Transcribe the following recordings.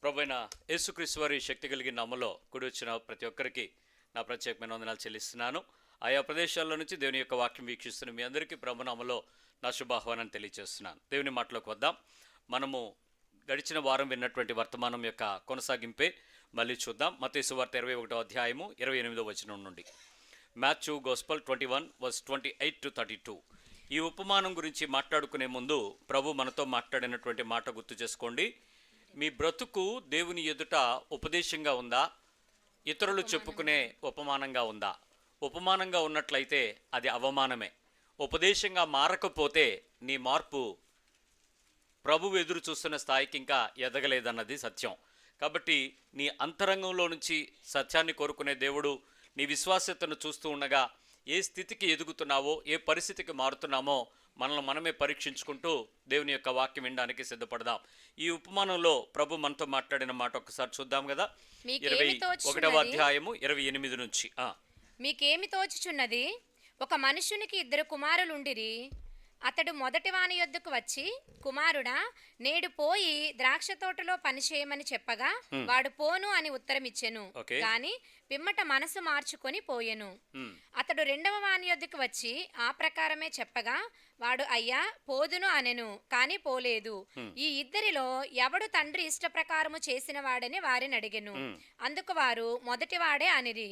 ప్రభువైన యేసుక్రీస్తు వారి శక్తి కలిగిన నామములో కూడి వచ్చిన ప్రతి ఒక్కరికి నా ప్రత్యేకమైన వందనాలు చెల్లిస్తున్నాను. ఆయా ప్రదేశాల్లో నుంచి దేవుని యొక్క వాక్యం వీక్షిస్తున్న మీ అందరికీ ప్రభునామములో నా శుభాహ్వానాన్ని తెలియజేస్తున్నాను. దేవుని మాటలోకి వద్దాం. మనము గడిచిన వారం విన్నటువంటి వర్తమానం యొక్క కొనసాగింపే మళ్ళీ చూద్దాం. మత్తయి సువార్త 21వ అధ్యాయము 28వ వచనం నుండి. Matthew gospel 21:28-32. ఈ ఉపమానం గురించి మాట్లాడుకునే ముందు ప్రభు మనతో మాట్లాడినటువంటి మాట గుర్తు చేసుకోండి. మీ బ్రతుకు దేవుని ఎదుట ఉపదేశంగా ఉందా, ఇతరులు చెప్పుకునే ఉపమానంగా ఉందా? ఉపమానంగా ఉన్నట్లయితే అది అవమానమే. ఉపదేశంగా మారకపోతే నీ మార్పు ప్రభువు ఎదురు చూస్తున్న స్థాయికి ఇంకా ఎదగలేదన్నది సత్యం. కాబట్టి నీ అంతరంగంలో నుంచి సత్యాన్ని కోరుకునే దేవుడు నీ విశ్వాస్యతను చూస్తూ ఉండగా ఏ స్థితికి ఎదుగుతున్నావో, ఏ పరిస్థితికి మారుతున్నామో మనల్ని మనమే పరీక్షించుకుంటూ దేవుని యొక్క వాక్యం వినడానికి సిద్ధపడదాం. ఈ ఉపమానంలో ప్రభు మనతో మాట్లాడిన మాట ఒకసారి చూద్దాం కదా. 21వ అధ్యాయము 28 నుంచి. మీకేమి తోచుచున్నది? ఒక మనుషునికి 2 కుమారులుండిరి. అతడు మొదటి వాని యొద్దకు వచ్చి, కుమారుడా, నేడు పోయి ద్రాక్ష తోటలో పనిచేయమని చెప్పగా వాడు పోను అని ఉత్తరమిచ్చెను. కాని పిమ్మట మనసు మార్చుకొని పోయెను. అతడు రెండవ వాని యొద్దకు వచ్చి ఆ ప్రకారమే చెప్పగా వాడు అయ్యా పోదును అనెను, కాని పోలేదు. ఈ ఇద్దరిలో ఎవడు తండ్రి ఇష్ట ప్రకారము చేసిన వాడని వారిని అడిగెను. అందుకు వారు మొదటివాడే అనిరి.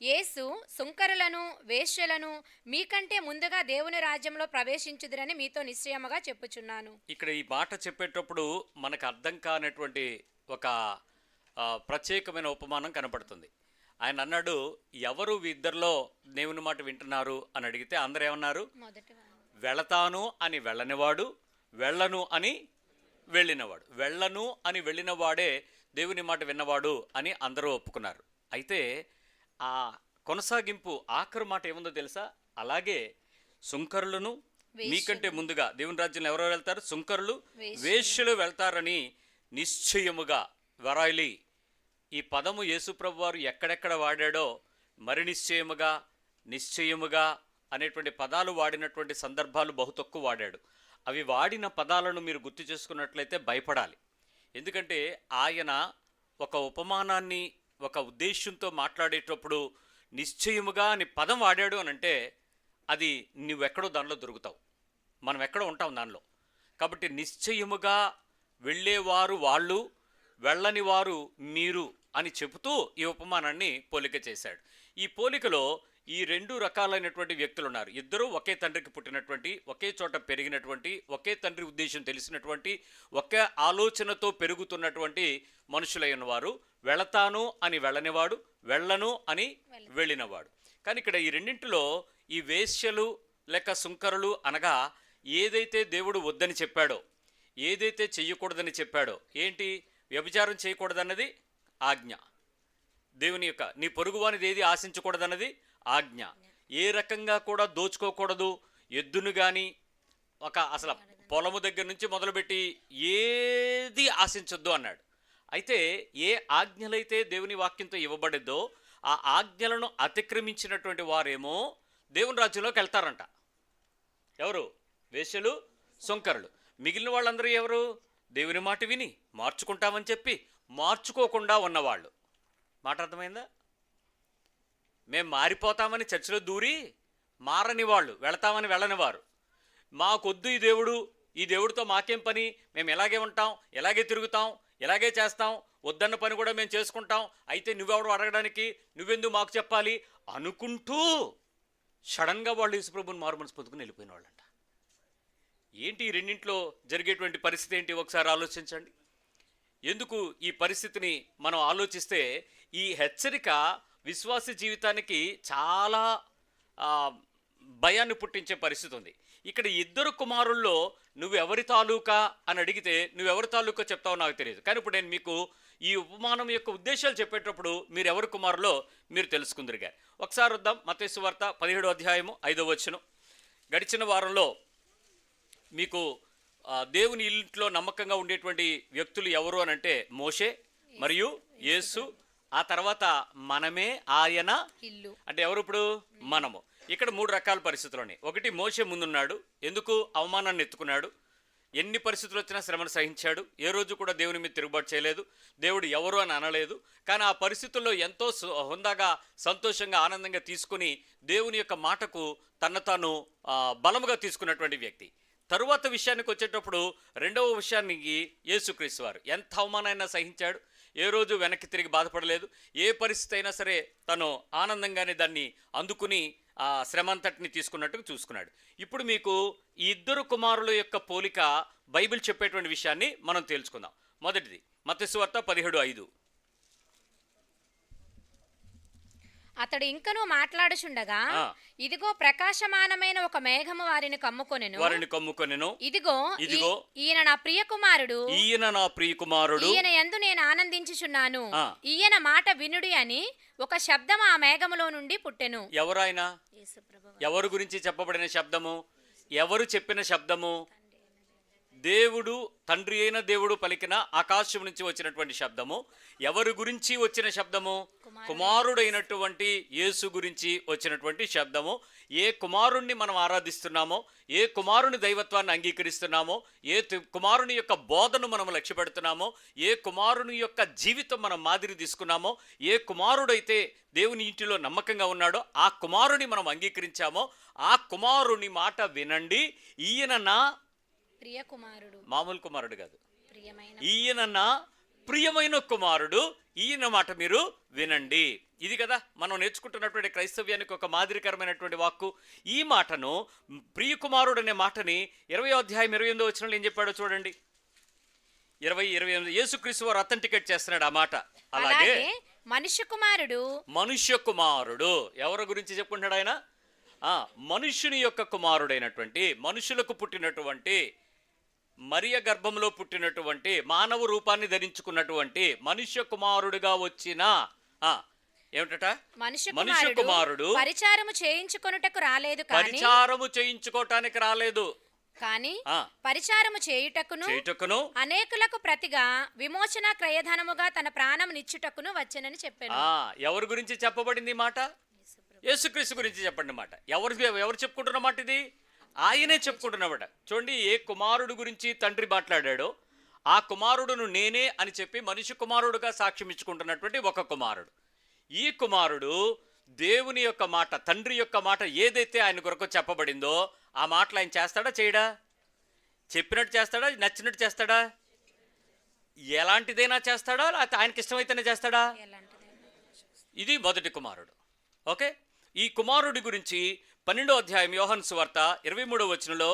యేసు సుంకరులను వేశ్యలను మీకంటే ముందుగా దేవుని రాజ్యంలో ప్రవేశించుదురని మీతో నిశ్చయముగా చెప్పుచున్నాను. ఇక్కడ ఈ మాట చెప్పేటప్పుడు మనకు అర్థం కానటువంటి ఒక ప్రత్యేకమైన ఉపమానం కనపడుతుంది. ఆయన అన్నాడు, ఎవరు ఇద్దరిలో దేవుని మాట వింటున్నారు అని అడిగితే అందరూ ఏమన్నారు? వెళతాను అని వెళ్ళనివాడు, వెళ్ళను అని వెళ్ళినవాడు. వెళ్ళను అని వెళ్ళినవాడే దేవుని మాట విన్నవాడు అని అందరూ ఒప్పుకున్నారు. అయితే ఆ కొనసాగింపు ఆఖరు మాట ఏముందో తెలుసా? అలాగే సుంకరులను మీకంటే ముందుగా దేవుని రాజ్యంలో ఎవరో వెళ్తారు? సుంకరులు, వేశ్యలు వెళ్తారని నిశ్చయముగా. వరాయిలి ఈ పదము యేసుప్రభు వారు ఎక్కడెక్కడ వాడాడో మరి నిశ్చయముగా, నిశ్చయముగా అనేటువంటి పదాలు వాడినటువంటి సందర్భాలు బహు తక్కువ వాడాడు. అవి వాడిన పదాలను మీరు గుర్తు చేసుకున్నట్లయితే భయపడాలి. ఎందుకంటే ఆయన ఒక ఉపమానాన్ని ఒక ఉద్దేశంతో మాట్లాడేటప్పుడు నిశ్చయముగా అని పదం వాడాడు అని అంటే అది నువ్వెక్కడో దానిలో దొరుకుతావు, మనం ఎక్కడో ఉంటాం దానిలో. కాబట్టి నిశ్చయముగా వెళ్ళేవారు వాళ్ళు, వెళ్ళని వారు మీరు అని చెబుతూ ఈ ఉపమానాన్ని పోలిక చేశాడు. ఈ పోలికలో ఈ 2 రకాలైనటువంటి వ్యక్తులు ఉన్నారు. ఇద్దరు ఒకే తండ్రికి పుట్టినటువంటి, ఒకే చోట పెరిగినటువంటి, ఒకే తండ్రి ఉద్దేశం తెలిసినటువంటి, ఒకే ఆలోచనతో పెరుగుతున్నటువంటి మనుషులై ఉన్నవారు. వెళతాను అని వెళ్ళనివాడు, వెళ్ళను అని వెళ్ళినవాడు. కానీ ఇక్కడ ఈ రెండింటిలో ఈ వేశ్యలు లేక సుంకరులు అనగా ఏదైతే దేవుడు వద్దని చెప్పాడో, ఏదైతే చెయ్యకూడదని చెప్పాడో, ఏంటి? వ్యభిచారం చేయకూడదన్నది ఆజ్ఞ. దేవుని యొక్క నీ పొరుగువానిది ఏది ఆశించకూడదన్నది ఆజ్ఞ. ఏ రకంగా కూడా దోచుకోకూడదు. ఎద్దును కానీ అసలు పొలము దగ్గర నుంచి మొదలుపెట్టి ఏది ఆశించొద్దు అన్నాడు. అయితే ఏ ఆజ్ఞలైతే దేవుని వాక్యంతో ఇవ్వబడిద్దో ఆ ఆజ్ఞలను అతిక్రమించినటువంటి వారేమో దేవుని రాజ్యంలోకి వెళ్తారంట. ఎవరు? వేశ్యలు, సుంకరులు. మిగిలిన వాళ్ళందరూ ఎవరు? దేవుని మాట విని మార్చుకుంటామని చెప్పి మార్చుకోకుండా ఉన్నవాళ్ళు. మాట అర్థమైందా? మేము మారిపోతామని చర్చిలో దూరి మారని వాళ్ళు, వెళతామని వెళ్ళనివారు. మాకొద్దు ఈ దేవుడితో మాకేం పని, మేము ఎలాగే ఉంటాం, ఎలాగే తిరుగుతాం, ఎలాగే చేస్తాం, వద్దన్న పని కూడా మేము చేసుకుంటాం, అయితే నువ్వెవడు అడగడానికి, నువ్వెందుకు మాకు చెప్పాలి అనుకుంటూ సడన్గా వాళ్ళు యేసుప్రభుని మారుమనసు పొందుకుని వెళ్ళిపోయిన వాళ్ళంట. ఏంటి ఈ రెండింటిలో జరిగేటువంటి పరిస్థితి ఏంటి? ఒకసారి ఆలోచించండి. ఎందుకు ఈ పరిస్థితిని మనం ఆలోచిస్తే ఈ హెచ్చరిక విశ్వాస జీవితానికి చాలా భయాన్ని పుట్టించే పరిస్థితి ఉంది. ఇక్కడ 2 కుమారుల్లో నువ్వెవరి తాలూకా అని అడిగితే నువ్వెవరి తాలూకా చెప్తావో నాకు తెలియదు. కానీ ఇప్పుడు నేను మీకు ఈ ఉపమానం యొక్క ఉద్దేశాలు చెప్పేటప్పుడు మీరు ఎవరి కుమారులో మీరు తెలుసుకుందరుగా. ఒకసారి వద్దాం. మత్తయి సువార్త 17వ అధ్యాయము 5వ వచనం. గడిచిన వారంలో మీకు దేవుని ఇంట్లో నమ్మకంగా ఉండేటువంటి వ్యక్తులు ఎవరు అని అంటే మోషే మరియు యేసు. ఆ తర్వాత మనమే ఆయన ఇల్లు. అంటే ఎవరు? ఇప్పుడు మనము. ఇక్కడ 3 రకాల పరిస్థితులు ఉన్నాయి. ఒకటి, మోషే ముందున్నాడు. ఎందుకు? అవమానాన్ని ఎత్తుకున్నాడు. ఎన్ని పరిస్థితులు వచ్చినా శ్రమను సహించాడు. ఏ రోజు కూడా దేవుని మీద తిరుగుబాటు చేయలేదు. దేవుడు ఎవరు అని అనలేదు. కానీ ఆ పరిస్థితుల్లో ఎంతో హుందాగా, సంతోషంగా, ఆనందంగా తీసుకుని దేవుని యొక్క మాటకు తను తాను బలముగా తీసుకున్నటువంటి వ్యక్తి. తరువాత విషయానికి వచ్చేటప్పుడు రెండవ విషయానికి యేసుక్రీస్తు వారు ఎంత అవమానమైనా సహించాడు. ఏ రోజు వెనక్కి తిరిగి బాధపడలేదు. ఏ పరిస్థితి అయినా సరే తను ఆనందంగానే దాన్ని అందుకుని ఆ శ్రమంతటిని తీసుకున్నట్టుగా చూసుకున్నాడు. ఇప్పుడు మీకు ఈ ఇద్దరు కుమారుల యొక్క పోలిక బైబిల్ చెప్పేటువంటి విషయాన్ని మనం తేల్చుకుందాం. మొదటిది మత్తయి సువార్త 17:5. అతడు ఇంకనూ మాట్లాడుచుండగా ఇదిగో ప్రకాశమానమైన ఒక మేఘము వారిని కమ్ముకొనెను. ఇదిగో ఈయన నా ప్రియ కుమారుడు, ఈయన యందు నేను ఆనందించుచున్నాను, ఈయన మాట వినుడి అని ఒక శబ్దం ఆ మేఘములో నుండి పుట్టెను. ఎవరైనా ఎవరు గురించి చెప్పబడిన శబ్దము? ఎవరు చెప్పిన శబ్దము? దేవుడు, తండ్రి అయిన దేవుడు పలికిన ఆకాశం నుంచి వచ్చినటువంటి శబ్దము. ఎవరి గురించి వచ్చిన శబ్దము? కుమారుడైనటువంటి యేసు గురించి వచ్చినటువంటి శబ్దము. ఏ కుమారుణ్ణి మనం ఆరాధిస్తున్నామో, ఏ కుమారుని దైవత్వాన్ని అంగీకరిస్తున్నామో, ఏ కుమారుని యొక్క బోధను మనం లక్ష్య పెడుతున్నామో, ఏ కుమారుని యొక్క జీవితం మనం మాదిరి తీసుకున్నామో, ఏ కుమారుడైతే దేవుని ఇంటిలో నమ్మకంగా ఉన్నాడో ఆ కుమారుని మనం అంగీకరించామో, ఆ కుమారుని మాట వినండి. ఈయన నా ప్రియ కుమారుడు, మామూలు కుమారుడు కాదు, ఈయన నా ప్రియమైన కుమారుడు, ఈయన మాట మీరు వినండి. ఇది కదా మనం నేర్చుకుంటున్నటువంటి క్రైస్తవ్యానికి ఒక మాదిరికరమైనటువంటి వాక్కు. ఈ మాటను, ప్రియ కుమారుడు అనే మాటని 20వ అధ్యాయం 28వ వచనంలో ఏం చెప్పాడో చూడండి. 20:28 యేసుక్రీస్తు వారు అథెంటికేట్ చేస్తున్నాడు ఆ మాట. అలాగే మనుష్య కుమారుడు ఎవరి గురించి చెప్పుకుంటాడు ఆయన? మనుష్యుని యొక్క కుమారుడైనటువంటి, మనుషులకు పుట్టినటువంటి, మరియ గర్భంలో పుట్టినటువంటి, మానవ రూపాన్ని ధరించుకున్నటువంటి మనుష్య కుమారుడుగా వచ్చిన ఏమిటట? మనుష్య కుమారుడు పరిచారము చేయించుకొనుటకు రాలేదు, పరిచారము చేయించుకోవటానికి రాలేదు, కానీ పరిచారము చేయుటకును అనేకులకు ప్రతిగా విమోచన క్రయధనముగా తన ప్రాణం నిచ్చుటకును వచ్చెనని చెప్పాను. ఎవరి గురించి చెప్పబడింది మాట? యేసుక్రీస్తు గురించి చెప్పండి మాట. ఎవరు చెప్పుకుంటున్న మాట ఇది? ఆయనే చెప్పుకుంటున్నమాట. చూడండి, ఏ కుమారుడు గురించి తండ్రి మాట్లాడాడో ఆ కుమారుడును నేనే అని చెప్పి మనిషి కుమారుడుగా సాక్ష్యం ఇచ్చుకుంటున్నటువంటి ఒక కుమారుడు. ఈ కుమారుడు దేవుని యొక్క మాట, తండ్రి యొక్క మాట ఏదైతే ఆయన కొరకు చెప్పబడిందో ఆ మాటలు ఆయన చేస్తాడా చేయడా? చెప్పినట్టు చేస్తాడా? నచ్చినట్టు చేస్తాడా? ఎలాంటిదైనా చేస్తాడా? లేకపోతే ఆయనకి ఇష్టమైతేనే చేస్తాడా? ఇది మొదటి కుమారుడు. ఓకే, ఈ కుమారుడి గురించి 12వ అధ్యాయం యోహాను సువార్త 23వ వచనంలో,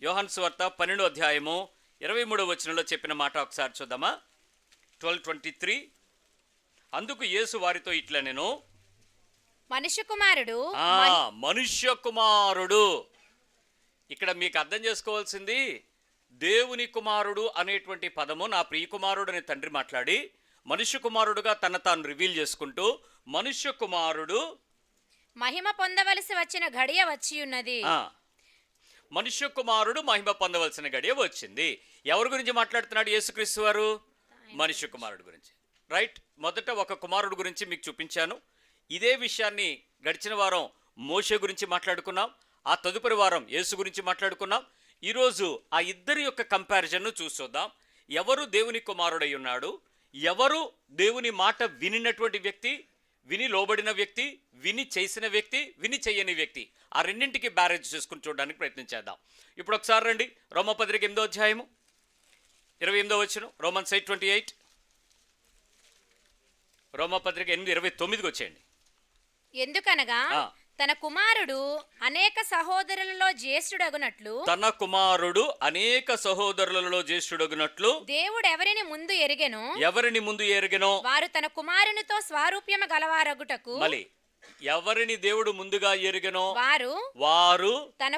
యోహాను సువార్త 12వ అధ్యాయము 23వ వచనంలో చెప్పిన మాట ఒకసారి చూద్దామా. 12:23. అందుకు యేసు వారితో ఇట్లా, నేను మనుష్య కుమారుడు. ఇక్కడ మీకు అర్థం చేసుకోవాల్సింది, దేవుని కుమారుడు అనేటువంటి పదము నా ప్రియ కుమారుడు అని తండ్రి మాట్లాడి మనుష్య కుమారుడుగా తన తాను రివీల్ చేసుకుంటూ, మనుష్య కుమారుడు మహిమ పొందవలసి వచ్చిన గడియ వచ్చి ఉన్నది. మనుష్య కుమారుడు మహిమ పొందవలసిన గడియ వచ్చింది. ఎవరి గురించి మాట్లాడుతున్నాడు యేసుక్రీస్తు వారు? మనుష్య కుమారుడు గురించి. రైట్. మొదట ఒక కుమారుడు గురించి మీకు చూపించాను. ఇదే విషయాన్ని గడిచిన వారం మోషే గురించి మాట్లాడుకున్నాం. ఆ తదుపరి వారం యేసు గురించి మాట్లాడుకున్నాం. ఈరోజు ఆ ఇద్దరి యొక్క కంపారిజన్ను చూద్దాం. ఎవరు దేవుని కుమారుడై ఉన్నాడు, ఎవరు దేవుని మాట వినినటువంటి వ్యక్తి, విని లోబడిన వ్యక్తి, విని చేసిన వ్యక్తి, విని చెయ్యని వ్యక్తి. ఆ రెండింటికి బ్యారేజ్ చేసుకుని చూడడానికి ప్రయత్నం చేద్దాం. ఇప్పుడు ఒకసారి రండి, రోమపత్రిక 8వ అధ్యాయము 28వ వచనం. రోమన్స్ 8:28. రోమపత్రిక 8:29కి వచ్చేయండి. ఎందుకనగా తన కుమారుడు అనేక సహోదరులలో జ్యేష్ఠుడగునట్లు, తన కుమారుడు అనేక సహోదరులలో జ్యేష్ఠుడగునట్లు దేవుడు ఎవరిని ముందు ఎరిగెనో వారు తన కుమారునితో స్వారూప్యము గలవారగుటకు. మళ్ళీ ఎవరిని దేవుడు ముందుగా ఎరిగెనో వారు తన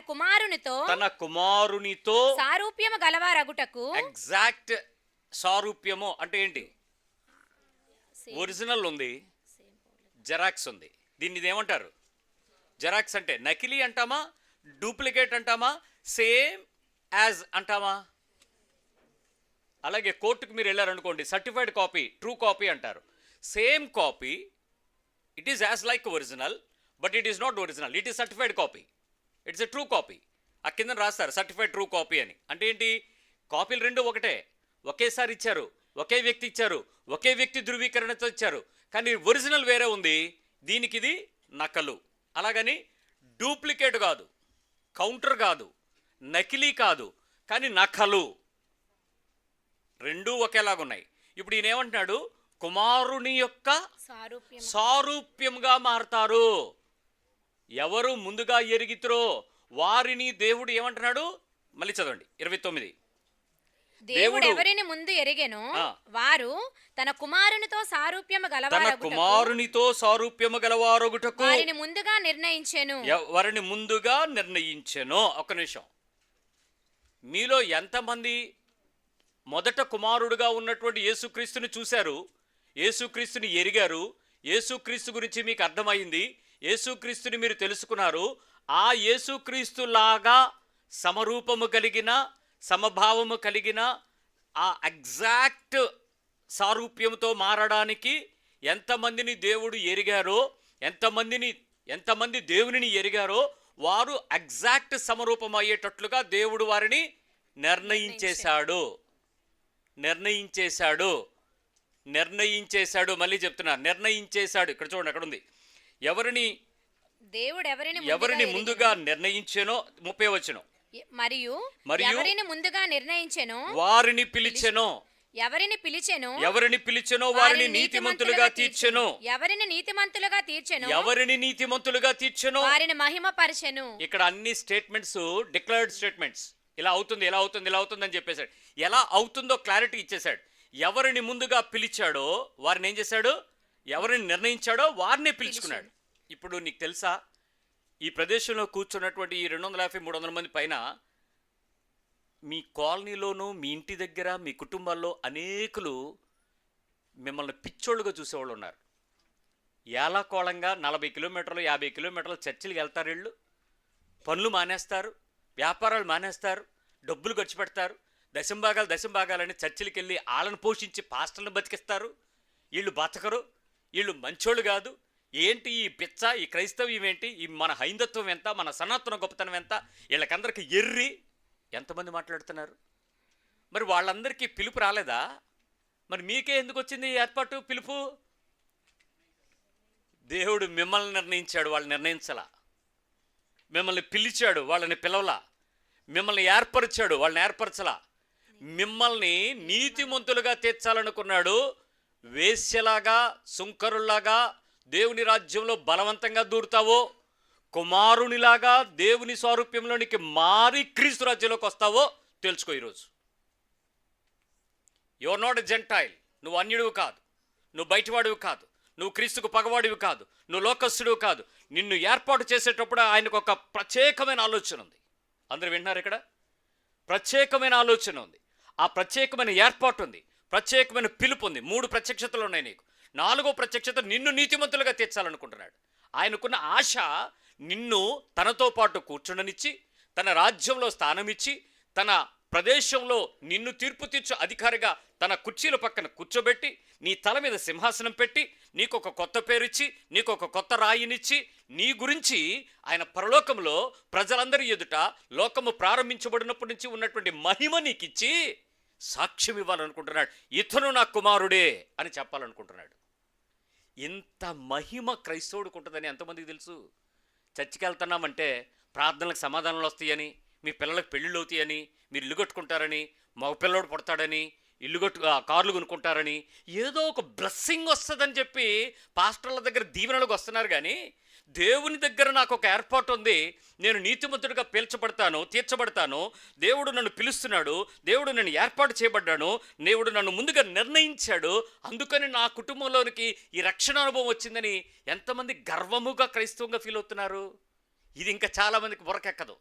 కుమారునితో సారూప్యము గలవారగుటకు. ఎగ్జాక్ట్ సారూప్యము అంటే ఏంటి? ఒరిజినల్ ఉంది, జెరాక్స్ ఉంది. దీన్ని ఇదేమంటారు? జెరాక్స్ అంటే నకిలీ అంటామా, డూప్లికేట్ అంటామా, సేమ్ యాజ్ అంటామా? అలాగే కోర్టుకు మీరు వెళ్ళారనుకోండి, సర్టిఫైడ్ కాపీ, ట్రూ కాపీ అంటారు. Same copy, it is as like original, but it is not original, it is certified copy, it's a true copy. ఆ కింద రాస్తారు సర్టిఫైడ్ ట్రూ కాపీ అని. అంటే ఏంటి? కాపీలు రెండు ఒకటే, ఒకేసారి ఇచ్చారు, ఒకే వ్యక్తి ఇచ్చారు, ఒకే వ్యక్తి ధృవీకరణతో ఇచ్చారు, కానీ ఒరిజినల్ వేరే ఉంది, దీనికి ఇది నకలు. అలాగని డూప్లికేట్ కాదు, కౌంటర్ కాదు, నకిలీ కాదు, కానీ నకలు, రెండూ ఒకేలాగున్నాయి. ఇప్పుడు ఈయన ఏమంటున్నాడు? కుమారుని యొక్క సారూప్యంగా మారతారు. ఎవరు ముందుగా ఎరిగితురో వారిని దేవుడు ఏమంటున్నాడు? మళ్ళీ చదవండి 29. దేవుడు ఎవరిని ముందు ఎరిగెనో వారు తన కుమారునితో సారూప్యము గలవారొగుటకు వారిని ముందుగా నిర్ణయించెను. వారిని ముందుగా నిర్ణయించెను. ఒక్క నిమిషం. మీలో ఎంతమంది మొదట కుమారుడుగా ఉన్నటువంటి యేసుక్రీస్తుని చూశారు, యేసుక్రీస్తుని ఎరిగారు, యేసుక్రీస్తు గురించి మీకు అర్థమైంది, యేసుక్రీస్తుని మీరు తెలుసుకున్నారు, ఆ యేసుక్రీస్తులాగా సమరూపము కలిగిన, సమభావము కలిగిన, ఆ ఎగ్జాక్ట్ సారూప్యంతో మారడానికి ఎంతమందిని దేవుడు ఎరిగారో, ఎంతమంది దేవునిని ఎరిగారో వారు ఎగ్జాక్ట్ సమరూపం అయ్యేటట్లుగా దేవుడు వారిని నిర్ణయించేశాడు. మళ్ళీ చెప్తున్నా, నిర్ణయించేశాడు. ఇక్కడ చూడండి, అక్కడ ఉంది. ఎవరిని ముందుగా నిర్ణయించెనో 30 వచనం. మరియు ఎవరిని ముందుగా నిర్ణయించెనో వారిని పిలిచెను. ఎవరిని పిలిచెనో వారిని నీతిమంతులుగా తీర్చెను. ఎవరిని నీతిమంతులుగా తీర్చెను వారిని మహిమపరచెను. ఇక్కడ అన్ని స్టేట్మెంట్స్ డిక్లర్డ్ స్టేట్మెంట్స్. ఇలా అవుతుంది, ఇలా అవుతుంది, ఇలా అవుతుంది అని చెప్పేశాడు. ఎలా అవుతుందో క్లారిటీ ఇచ్చేశాడు. ఎవరిని ముందుగా పిలిచాడో వారిని ఏం చేశాడు? ఎవరిని నిర్ణయించాడో వారిని పిలుచుకున్నాడు. ఇప్పుడు నీకు తెలుసా, ఈ ప్రదేశంలో కూర్చున్నటువంటి ఈ 250-300 మంది పైన మీ కాలనీలోనూ, మీ ఇంటి దగ్గర, మీ కుటుంబాల్లో అనేకులు మిమ్మల్ని పిచ్చోళ్ళుగా చూసేవాళ్ళు ఉన్నారు. ఏలాకోళంగా 40 కిలోమీటర్లు 50 కిలోమీటర్లు చర్చిలకు వెళ్తారు. వీళ్ళు పనులు మానేస్తారు, వ్యాపారాలు మానేస్తారు, డబ్బులు ఖర్చు పెడతారు, దశంభాగాలని చర్చిలకు వెళ్ళి వాళ్ళని పోషించి పాస్టర్లను బతికిస్తారు. వీళ్ళు బతకరు, వీళ్ళు మంచోళ్ళు కాదు, ఏంటి ఈ పిచ్చ, ఈ క్రైస్తవ్యం ఏంటి, ఈ మన హైందత్వం ఎంత, మన సనాతన గొప్పతనం ఎంత, వీళ్ళకందరికీ ఎర్రి ఎంతమంది మాట్లాడుతున్నారు. మరి వాళ్ళందరికీ పిలుపు రాలేదా? మరి మీకే ఎందుకు వచ్చింది ఈ ఏర్పాటు, పిలుపు? దేవుడు మిమ్మల్ని నిర్ణయించాడు, వాళ్ళు నిర్ణయించలా. మిమ్మల్ని పిలిచాడు, వాళ్ళని పిలవలా. మిమ్మల్ని ఏర్పరిచాడు, వాళ్ళని ఏర్పరచలా. మిమ్మల్ని నీతిమంతులుగా తీర్చాలనుకున్నాడు. వేశ్యలాగా, సుంకరుల్లాగా దేవుని రాజ్యంలో బలవంతంగా దూరుతావో, కుమారునిలాగా దేవుని స్వరూప్యంలోనికి మారి క్రీస్తు రాజ్యంలోకి వస్తావో తెలుసుకో ఈరోజు. You are not a gentile. నువ్వు అన్యుడివి కాదు, నువ్వు బయటవాడివి కాదు, నువ్వు క్రీస్తుకు పగవాడివి కాదు, నువ్వు లోకస్తుడివి కాదు. నిన్ను ఏర్పాటు చేసేటప్పుడు ఆయనకు ఒక ప్రత్యేకమైన ఆలోచన ఉంది. అందరూ వింటున్నారు? ఇక్కడ ప్రత్యేకమైన ఆలోచన ఉంది, ఆ ప్రత్యేకమైన ఏర్పాటు ఉంది, ప్రత్యేకమైన పిలుపు ఉంది. 3 ప్రత్యక్షతలు ఉన్నాయి నీకు. 4వ ప్రత్యక్షత నిన్ను నీతిమంతులుగా తీర్చాలనుకుంటున్నాడు. ఆయనకున్న ఆశ నిన్ను తనతో పాటు కూర్చుండనిచ్చి, తన రాజ్యంలో స్థానమిచ్చి, తన ప్రదేశంలో నిన్ను తీర్పు తీర్చు అధికారిగా తన కుర్చీల పక్కన కూర్చోబెట్టి, నీ తల మీద సింహాసనం పెట్టి, నీకొక కొత్త పేరిచ్చి, నీకొక కొత్త రాయినిచ్చి, నీ గురించి ఆయన పరలోకంలో ప్రజలందరి ఎదుట లోకము ప్రారంభించబడినప్పటి నుంచి ఉన్నటువంటి మహిమ నీకిచ్చి సాక్ష్యం ఇవ్వాలనుకుంటున్నాడు. ఇతను నా కుమారుడే అని చెప్పాలనుకుంటున్నాడు. ఇంత మహిమ క్రైస్తవుడికి ఉంటుందని ఎంతమందికి తెలుసు? చర్చికి వెళ్తున్నామంటే ప్రార్థనలకు సమాధానాలు వస్తాయని, మీ పిల్లలకు పెళ్ళిళ్ళు అవుతాయని, మీరు ఇల్లు కట్టుకుంటారని, మగపిల్లడు పుడతాడని, కార్లు కొనుక్కుంటారని, ఏదో ఒక బ్లెస్సింగ్ వస్తుందని చెప్పి పాస్టర్ల దగ్గర దీవెనలకు వస్తున్నారు. కానీ దేవుని దగ్గర నాకు ఒక ఏర్పాటు ఉంది, నేను నీతిమంతుడిగా తీర్చబడతాను, దేవుడు నన్ను పిలుస్తున్నాడు, దేవుడు నన్ను ఏర్పాటు చేయబడ్డాను, దేవుడు నన్ను ముందుగా నిర్ణయించాడు, అందుకని నా కుటుంబంలోనికి ఈ రక్షణ అనుభవం వచ్చిందని ఎంతమంది గర్వముగా క్రైస్తవంగా ఫీల్ అవుతున్నారు. ఇది ఇంకా చాలామందికి బుర్రకెక్కదు.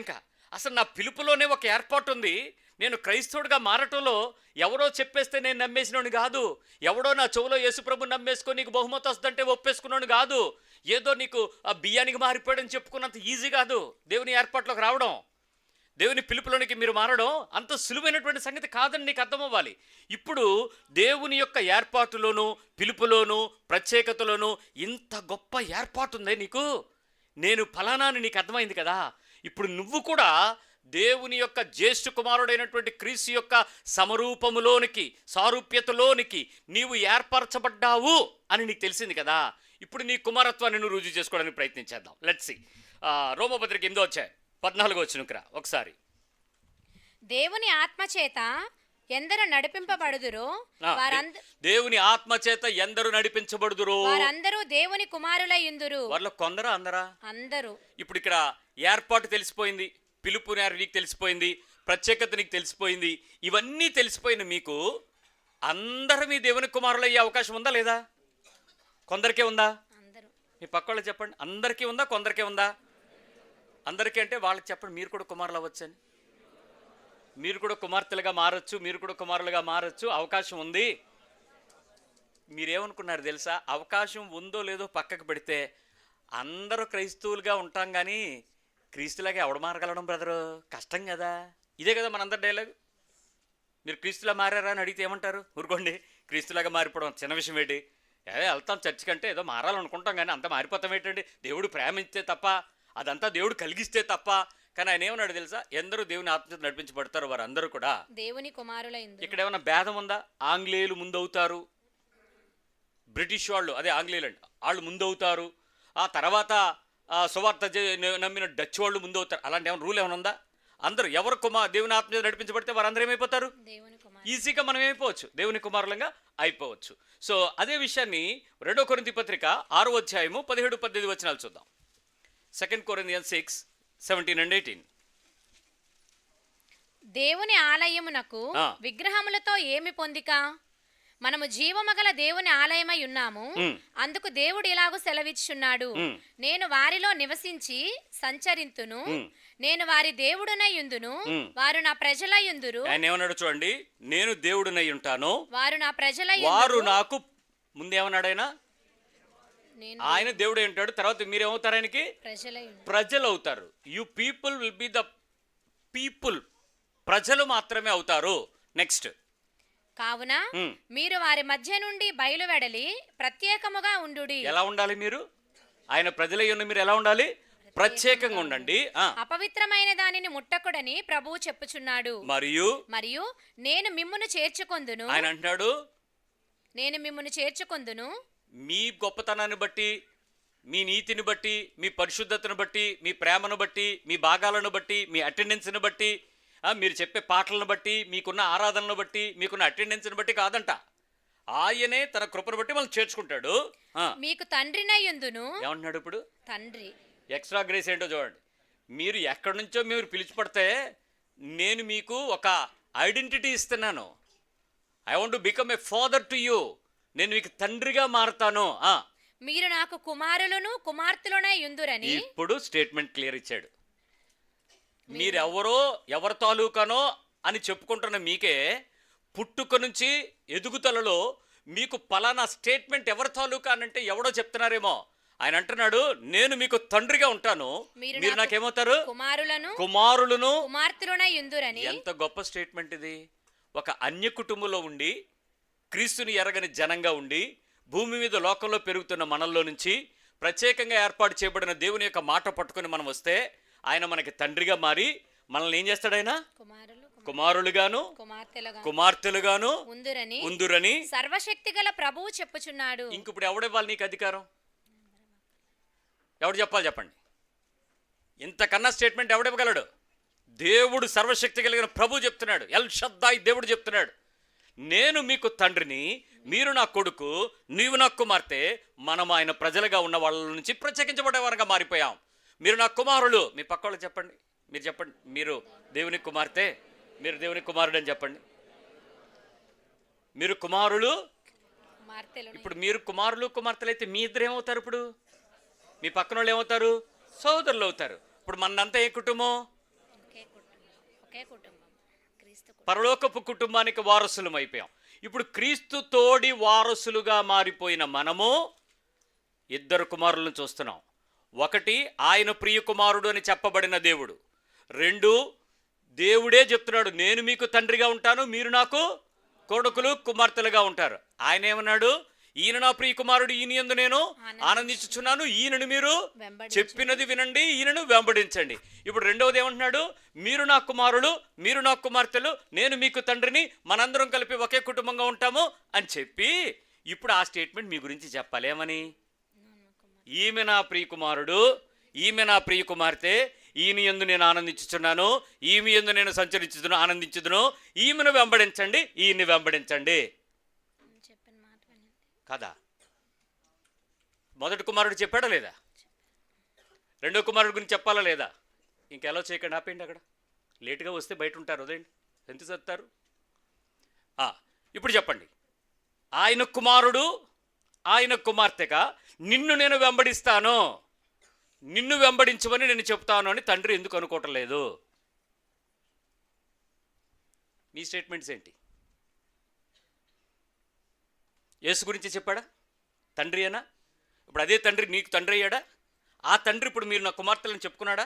ఇంకా అసలు నా పిలుపులోనే ఒక ఏర్పాటు ఉంది. నేను క్రైస్తవుడిగా మారటంలో ఎవరో చెప్పేస్తే నేను నమ్మేసినోని కాదు, ఎవడో నా చెవులో యేసుప్రభు నమ్మేసుకొని నీకు బహుమతి వస్తుందంటే ఒప్పేసుకున్నాను కాదు, ఏదో నీకు ఆ బియ్యానికి మారిపోయాడని చెప్పుకున్నంత ఈజీ కాదు దేవుని ఏర్పాట్లోకి రావడం, దేవుని పిలుపులోనికి మీరు మారడం అంత సులువైనటువంటి సంగతి కాదని నీకు అర్థమవ్వాలి. ఇప్పుడు దేవుని యొక్క ఏర్పాటులోను, పిలుపులోను, ప్రత్యేకతలోను ఇంత గొప్ప ఏర్పాటు ఉందే నీకు. నేను ఫలానాని నీకు అర్థమైంది కదా. ఇప్పుడు నువ్వు కూడా దేవుని యొక్క జ్యేష్ఠ కుమారుడైనటువంటి క్రీస్తు యొక్క సమరూపములోనికి, సారూప్యతలోనికి నీవు ఏర్పరచబడ్డావు అని నీకు తెలిసింది కదా. ఇప్పుడు నీ కుమారత్వాన్ని నువ్వు రుజువు చేసుకోవడానికి ప్రయత్నించేద్దాం. Let's see. రోమపత్రిక 8:14 వచ్చినకురా ఒకసారి. దేవుని ఆత్మచేత ఎందరు నడిపింపబడుదురో దేవుని ఆత్మచేత ఎందరు నడిపించబడుదురో వారందరూ దేవుని కుమారులై యుందురు. వాళ్ళ కొందరా అందరా? అందరూ. ఇప్పుడు ఇక్కడ ఏర్పాటు తెలిసిపోయింది, పిలుపు నీకు తెలిసిపోయింది, ప్రత్యేకత నీకు తెలిసిపోయింది. ఇవన్నీ తెలిసిపోయిన మీకు అందరూ మీ దేవుని కుమారులు అయ్యే అవకాశం ఉందా లేదా? కొందరికే ఉందా? అందరూ. మీ పక్క వాళ్ళు చెప్పండి, అందరికీ ఉందా కొందరికే ఉందా? అందరికీ అంటే వాళ్ళకి చెప్పండి, మీరు కూడా కుమారులు అవ్వచ్చని. మీరు కూడా కుమార్తెలుగా మారచ్చు, మీరు కూడా కుమారులుగా మారచ్చు, అవకాశం ఉంది. మీరేమనుకున్నారు తెలుసా? అవకాశం ఉందో లేదో పక్కకు పెడితే అందరూ క్రైస్తవులుగా ఉంటాం, కానీ క్రీస్తులాగా ఎవడ మారగలడం బ్రదరు? కష్టం కదా. ఇదే కదా మనందరి డైలాగ్. మీరు క్రీస్తులా మారారా అని అడిగితే ఏమంటారు? ఊరుకోండి, క్రీస్తులాగా మారిపోవడం చిన్న విషయం ఏంటి? వెళ్తాం చర్చి కంటే ఏదో మారాలనుకుంటాం, కానీ అంత మారిపోతాం ఏంటండి? దేవుడు ప్రేమిస్తే తప్ప, అదంతా దేవుడు కలిగిస్తే తప్ప. కానీ ఆయన ఏమన్నాడు తెలుసా? ఎందరూ దేవుని ఆత్మచేత నడిపించబడతారు వారందరూ కూడా దేవుని కుమారులై. ఇక్కడ ఏమైనా భేదం ఉందా? ఆంగ్లేయులు ముందవుతారు, బ్రిటిష్ వాళ్ళు, అదే ఆంగ్లేయులు అండి, వాళ్ళు ముందవుతారు. ఆ తర్వాత సువార్త నమ్మిన డచ్ వాళ్ళు ముందవుతారు. అలాంటి ఏమైనా రూల్ ఏమైనా ఉందా? అందరూ ఎవరు దేవుని ఆత్మచేత నడిపించబడితే వారందరూ ఏమైపోతారు? ఈజీగా మనం ఏమైపోవచ్చు, దేవుని కుమారులంగా అయిపోవచ్చు. సో అదే విషయాన్ని 2 కొరింథీ పత్రిక 6:17-18 వచనాలు చూద్దాం. 2 Corinthians 6:17-18. దేవుని ఆలయమునకు విగ్రహములతో ఏమి పొందిక? మనము జీవమగల దేవుని ఆలయమై ఉన్నాము. అందుకు దేవుడు ఇలాగూ సెలవిచ్చున్నాడు, నేను వారిలో నివసించి సంచరింతును, నేను వారి దేవుడునై యుందును, వారు నా ప్రజలై యుందురు. ఆయన ఏమన్నాడు చూడండి, నేను దేవుడునై ఉంటాను, వారు నా ప్రజలై వారు నాకు. ముందేమన్నాడు ఆయన? ఆయన దేవుడే ఉంటాడు, తర్వాత మీరేమవుతారు? ఆయనకి ప్రజలు అవుతారు. You people will be the people, ప్రజలు మాత్రమే అవుతారు. నెక్స్ట్, కావున మీరు వారి మధ్య నుండి బయలువెడలి ప్రత్యేకముగా ఉండుడి. ఎలా ఉండాలి మీరు? ఆయన ప్రజలై ఉన్న మీరు ఎలా ఉండాలి? ప్రత్యేకంగా ఉండండి. అపవిత్రమైన దానిని ముట్టకుడని ప్రభువు చెప్పుచున్నాడు. మరియు నేను మిమ్మును చేర్చుకొందును. ఆయన అంటున్నాడు, నేను మిమ్మును చేర్చుకొందును. మీ గొప్పతనాన్ని బట్టి, మీ నీతిని బట్టి, మీ పరిశుద్ధతను బట్టి, మీ ప్రేమను బట్టి, మీ భాగాలను బట్టి, మీ అటెండెన్స్ని బట్టి, మీరు చెప్పే పాటలను బట్టి, మీకున్న ఆరాధనను బట్టి, మీకున్న అటెండెన్స్ని బట్టి కాదంట. ఆయనే తన కృపను బట్టి మనం చేర్చుకుంటాడు. మీకు తండ్రినై యుందును. ఏమంటున్నాడు ఇప్పుడు? తండ్రి. ఎక్స్ట్రా గ్రేస్ ఏంటో చూడండి. మీరు ఎక్కడి నుంచో మీరు పిలిచిపడితే నేను మీకు ఒక ఐడెంటిటీ ఇస్తున్నాను. I want to become a father to you. నేను మీకు తండ్రిగా మారుతాను. మీరు నాకు కుమారులను కుమార్తెలునై యుందురని. ఇప్పుడు స్టేట్మెంట్ క్లియర్ ఇచ్చాడు. మీరెవరో ఎవరి తాలూకానో అని చెప్పుకుంటున్న మీకే పుట్టుక నుంచి ఎదుగుదలలో మీకు పలానా స్టేట్మెంట్ ఎవరి తాలూకా అనంటే ఎవడో చెప్తున్నారేమో. ఆయన అంటున్నాడు, నేను మీకు తండ్రిగా ఉంటాను, మీరు నాకేమవుతారు? కుమారులను కుమార్తెలునై యుందురని. ఎంత గొప్ప స్టేట్మెంట్ ఇది! ఒక అన్య కుటుంబంలో ఉండి, క్రీస్తుని ఎరగని జనంగా ఉండి, భూమి మీద లోకంలో పెరుగుతున్న మనల్లో నుంచి ప్రత్యేకంగా ఏర్పాటు చేయబడిన దేవుని యొక్క మాట పట్టుకుని మనం వస్తే ఆయన మనకి తండ్రిగా మారి మనల్ని ఏం చేస్తాడు? ఆయన కుమారులుగాను కుమార్తెలుగాను ఉందురని సర్వశక్తి గల ప్రభువు చెప్పుచున్నాడు. ఇంకిప్పుడు ఎవడివ్వాలి నీకు అధికారం? ఎవడు చెప్పాలి చెప్పండి? ఇంతకన్నా స్టేట్మెంట్ ఎవడివ్వగలడు? దేవుడు, సర్వశక్తి కలిగిన ప్రభు చెప్తున్నాడు. ఎల్ షద్దాయి దేవుడు చెప్తున్నాడు, నేను మీకు తండ్రిని, మీరు నా కొడుకు, నీవు నా కుమార్తె. మనం ఆయన ప్రజలుగా ఉన్న వాళ్ళ నుంచి ప్రత్యేకించబడేవారుగా మారిపోయాం. మీరు నా కుమారులు. మీ పక్క వాళ్ళు చెప్పండి, మీరు చెప్పండి, మీరు దేవుని కుమార్తె, మీరు దేవుని కుమారుడు అని చెప్పండి. మీరు కుమారులు. ఇప్పుడు మీరు కుమారులు కుమార్తెలు అయితే మీ ఇద్దరు ఏమవుతారు? ఇప్పుడు మీ పక్కన వాళ్ళు ఏమవుతారు? సోదరులు అవుతారు. ఇప్పుడు మనంతా ఏ కుటుంబం? పరలోకపు కుటుంబానికి వారసులం అయిపోయాం. ఇప్పుడు క్రీస్తు తోడి వారసులుగా మారిపోయిన మనము ఇద్దరు కుమారులను చూస్తున్నాం. ఒకటి, ఆయన ప్రియ కుమారుడు అని చెప్పబడిన దేవుడు. 2, దేవుడే చెప్తున్నాడు, నేను మీకు తండ్రిగా ఉంటాను, మీరు నాకు కొడుకులు కుమార్తెలుగా ఉంటారు. ఆయన ఏమన్నాడు? ఈయన నా ప్రియ కుమారుడు, ఈయన యందు నేను ఆనందించుచున్నాను, ఈయనను మీరు చెప్పినది వినండి, ఈయనను వెంబడించండి. ఇప్పుడు రెండవది ఏమంటున్నాడు? మీరు నా కుమారులు, మీరు నా కుమార్తెలు, నేను మీకు తండ్రిని, మనందరం కలిపి ఒకే కుటుంబంగా ఉంటాము అని చెప్పి ఇప్పుడు ఆ స్టేట్మెంట్ మీ గురించి చెప్పాలి. ఏమని? ఈమె నా ప్రియ కుమారుడు, ఈమె నా ప్రియ కుమార్తె, ఈయన యందు నేను ఆనందించుచున్నాను, ఈమె యందు నేను సంచరించుదును, ఆనందించుదును, ఈమెను వెంబడించండి, ఈయన్ని వెంబడించండి. కదా? మొదటి కుమారుడు చెప్పాడా లేదా? రెండో కుమారుడు గురించి చెప్పాలా లేదా? ఇంకెలా చేయకండి, ఆపేయండి. అక్కడ లేటుగా వస్తే బయట ఉంటారు, వదండి. ఎంత చదువుతారు? ఇప్పుడు చెప్పండి. ఆయన కుమారుడు, ఆయన కుమార్తెగా నిన్ను నేను వెంబడిస్తాను, నిన్ను వెంబడించమని నేను చెప్తాను అని తండ్రి ఎందుకు అనుకోవటం లేదు? మీ స్టేట్మెంట్స్ ఏంటి? యేసు గురించి చెప్పాడా? తండ్రి అయినా ఇప్పుడు అదే తండ్రి నీకు తండ్రి అయ్యాడా? ఆ తండ్రి ఇప్పుడు మీరు నా కుమార్తెలను చెప్పుకున్నాడా?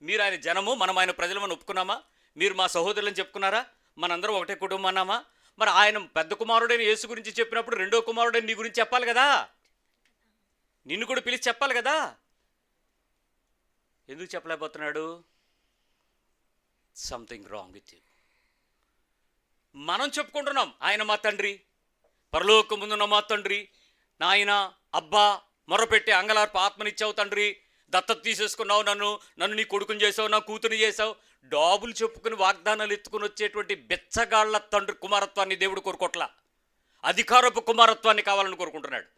మీరు ఆయన జనము, మనం ఆయన ప్రజలమని ఒప్పుకున్నామా? మీరు మా సహోదరులను చెప్పుకున్నారా? మనందరం ఒకటే కుటుంబం అన్నామా? మరి ఆయన పెద్ద కుమారుడైన యేసు గురించి చెప్పినప్పుడు రెండో కుమారుడైన నీ గురించి చెప్పాలి కదా, నిన్ను కూడా పిలిచి చెప్పాలి కదా. ఎందుకు చెప్పలేకపోతున్నాడు? Something wrong with you. మనం చెప్పుకుంటున్నాం ఆయన మా తండ్రి, పరలోకముందున్న మా తండ్రి, నాయన అబ్బా మొరపెట్టి అంగలార్ప ఆత్మనిచ్చావు తండ్రి, దత్తత తీసేసుకున్నావు, నన్ను నీ కొడుకుని చేసావు, నా కూతుని చేసావు. డాబులు చెప్పుకుని వాగ్దానాలు ఎత్తుకుని వచ్చేటువంటి బెచ్చగాళ్ల తండ్రి కుమారత్వాన్ని దేవుడు కోరుకోట్లా, అధికారపు కుమారత్వాన్ని కావాలని కోరుకుంటున్నాడు.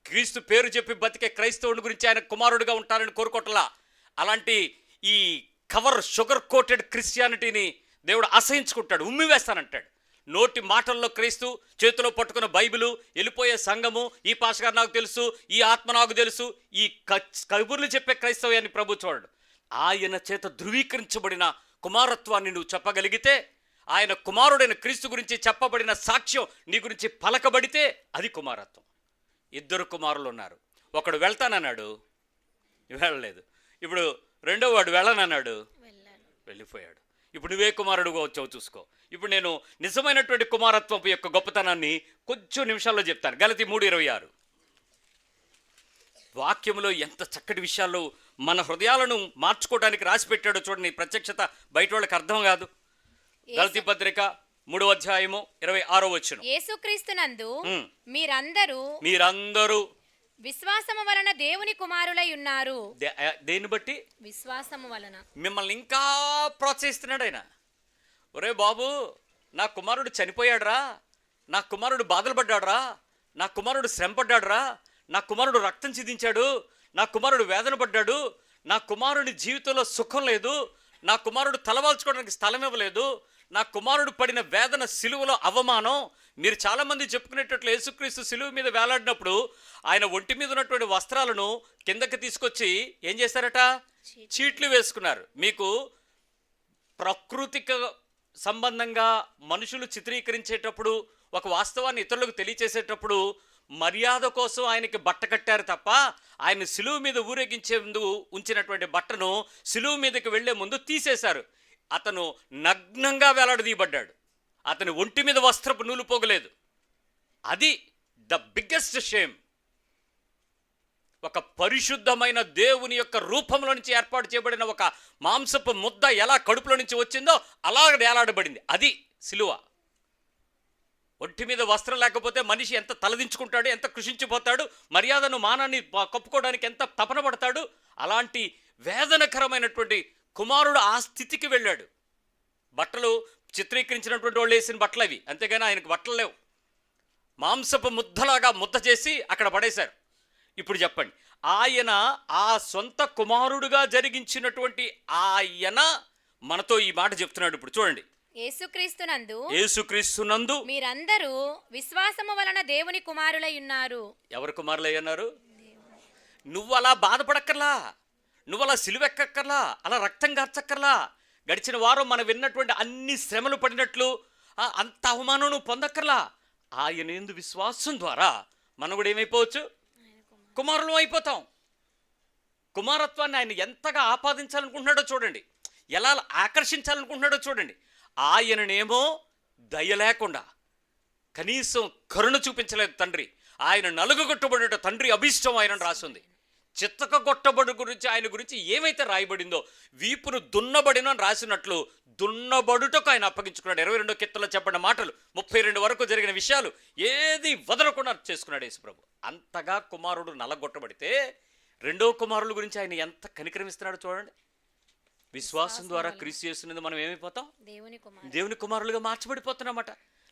క్రీస్తు పేరు చెప్పి బతికే క్రైస్తవుని గురించి ఆయన కుమారుడిగా ఉంటారని కోరుకోట్లా. అలాంటి ఈ కవర్ షుగర్ కోటెడ్ క్రిస్టియానిటీని దేవుడు అసహించుకుంటాడు, ఉమ్మివేస్తానంటాడు. నోటి మాటల్లో క్రీస్తు, చేతిలో పట్టుకున్న బైబిలు, వెళ్ళిపోయే సంఘము, ఈ పాస్టర్ నాకు తెలుసు, ఈ ఆత్మ నాకు తెలుసు, ఈ కబుర్లు చెప్పే క్రైస్తవ్యాన్ని ప్రభు చూడడు. ఆయన చేత ధృవీకరించబడిన కుమారత్వాన్ని నువ్వు చెప్పగలిగితే, ఆయన కుమారుడైన క్రీస్తు గురించి చెప్పబడిన సాక్ష్యం నీ గురించి పలకబడితే అది కుమారత్వం. ఇద్దరు కుమారులు ఉన్నారు, ఒకడు వెళ్తానన్నాడు, వెళ్ళలేదు. ఇప్పుడు రెండో వాడు వెళ్ళనన్నాడు, వెళ్ళిపోయాడు. ఇప్పుడు నువ్వే కుమారుడుగా వచ్చావు చూసుకో. ఇప్పుడు నేను నిజమైనటువంటి కుమారత్వం యొక్క గొప్పతనాన్ని కొంచెం నిమిషాల్లో చెప్తాను. గలతీ 3:26 వాక్యంలో ఎంత చక్కటి విషయాల్లో మన హృదయాలను మార్చుకోవడానికి రాసి పెట్టాడో చూడండి. ప్రత్యక్షత బయట వాళ్ళకి అర్థం కాదు. గలతీ పత్రిక 3:26 యేసుక్రీస్తునందు మీరందరూ విశ్వాసము వలన దేవుని కుమారులై ఉన్నారు. దేన్ని బట్టి? విశ్వాసము వలన. మిమ్మల్ని ఇంకా ప్రోత్సహిస్తున్నాడు ఆయన. ఒరే బాబు, నా కుమారుడు చనిపోయాడురా, నా కుమారుడు బాధలు పడ్డాడురా, నా కుమారుడు శ్రమ పడ్డాడురా, నా కుమారుడు రక్తం చిందించాడు, నా కుమారుడు వేదన పడ్డాడు, నా కుమారుడి జీవితంలో సుఖం లేదు, నా కుమారుడు తలవాల్చుకోవడానికి స్థలం ఇవ్వలేదు, నా కుమారుడు పడిన వేదన, సిలువలో అవమానం. మీరు చాలామంది చెప్పుకునేటట్లు యేసుక్రీస్తు సిలువ మీద వేలాడినప్పుడు ఆయన ఒంటి మీద ఉన్నటువంటి వస్త్రాలను కిందకి తీసుకొచ్చి ఏం చేశారట? చీట్లు వేసుకున్నారు. మీకు ప్రకృతిక సంబంధంగా మనుషులు చిత్రీకరించేటప్పుడు, ఒక వాస్తవాన్ని ఇతరులకు తెలియచేసేటప్పుడు మర్యాద కోసం ఆయనకి బట్ట కట్టారు తప్ప, ఆయన సిలువ మీద ఊరేగించేందుకు ఉంచినటువంటి బట్టను సిలువ మీదకి వెళ్లే ముందు తీసేశారు. అతను నగ్నంగా వేలాడదీయబడ్డాడు. అతని ఒంటి మీద వస్త్రపు నూలు పోగలేదు. అది ద బిగ్గెస్ట్ షేమ్. ఒక పరిశుద్ధమైన దేవుని యొక్క రూపంలో నుంచి ఏర్పాటు చేయబడిన ఒక మాంసపు ముద్ద ఎలా కడుపులో నుంచి వచ్చిందో అలా వేలాడబడింది. అది సిలువ. ఒంటి మీద వస్త్రం లేకపోతే మనిషి ఎంత తలదించుకుంటాడు, ఎంత కృషించిపోతాడు, మర్యాదను మానాన్ని కప్పుకోవడానికి ఎంత తపన పడతాడు. అలాంటి వేదనకరమైనటువంటి కుమారుడు ఆ స్థితికి వెళ్ళాడు. బట్టలు చిత్రీకరించినటువంటి వాళ్ళు వేసిన బట్టలు అవి, అంతేగాని ఆయనకు బట్టలు లేవు. మాంసపు ముద్దలాగా ముద్ద చేసి అక్కడ పడేశారు. ఇప్పుడు చెప్పండి, ఆయన ఆ సొంత కుమారుడుగా జరిగించినటువంటి ఆయన మనతో ఈ మాట చెప్తున్నాడు. ఇప్పుడు చూడండి, యేసుక్రీస్తునందు మీరందరూ విశ్వాసము వలన దేవుని కుమారులై ఉన్నారు. ఎవరు కుమారులై ఉన్నారు? నువ్వు అలా బాధపడక్కర్లా, నువ్వు అలా సిలువెక్కక్కర్లా, అలా రక్తం కార్చక్కర్లా. గడిచిన వారం మనం విన్నటువంటి అన్ని శ్రమలు పడినట్లు అంత అవమానం నువ్వు పొందక్కర్లా. ఆయన యందు విశ్వాసం ద్వారా మనం కూడా ఏమైపోవచ్చు? కుమారులు అయిపోతాం. కుమారత్వాన్ని ఆయన ఎంతగా ఆపాదించాలనుకుంటున్నాడో చూడండి, ఎలా ఆకర్షించాలనుకుంటున్నాడో చూడండి. ఆయననేమో దయ లేకుండా, కనీసం కరుణ చూపించలేదు తండ్రి. ఆయన నలుగుగొట్టబడుట తండ్రి అభిష్టం ఆయన రాసింది. చిత్తకగొట్టబడు గురించి ఆయన గురించి ఏమైతే రాయబడిందో వీపును దున్నబడిన అని రాసినట్లు దున్నబడుటకు ఆయన అప్పగించుకున్నాడు. 22 కీర్తనలో చెప్పిన మాటలు 32 వరకు జరిగిన విషయాలు ఏది వదలకుండా చేసుకున్నాడు యేసుప్రభు. అంతగా కుమారుడు నలగొట్టబడితే రెండో కుమారుల గురించి ఆయన ఎంత కనికరమిస్తున్నాడు చూడండి. విశ్వాసం ద్వారా క్రీస్తు యేసునందు మనం ఏమైపోతాం? దేవుని కుమారులుగా మార్చబడిపోతున్నామట.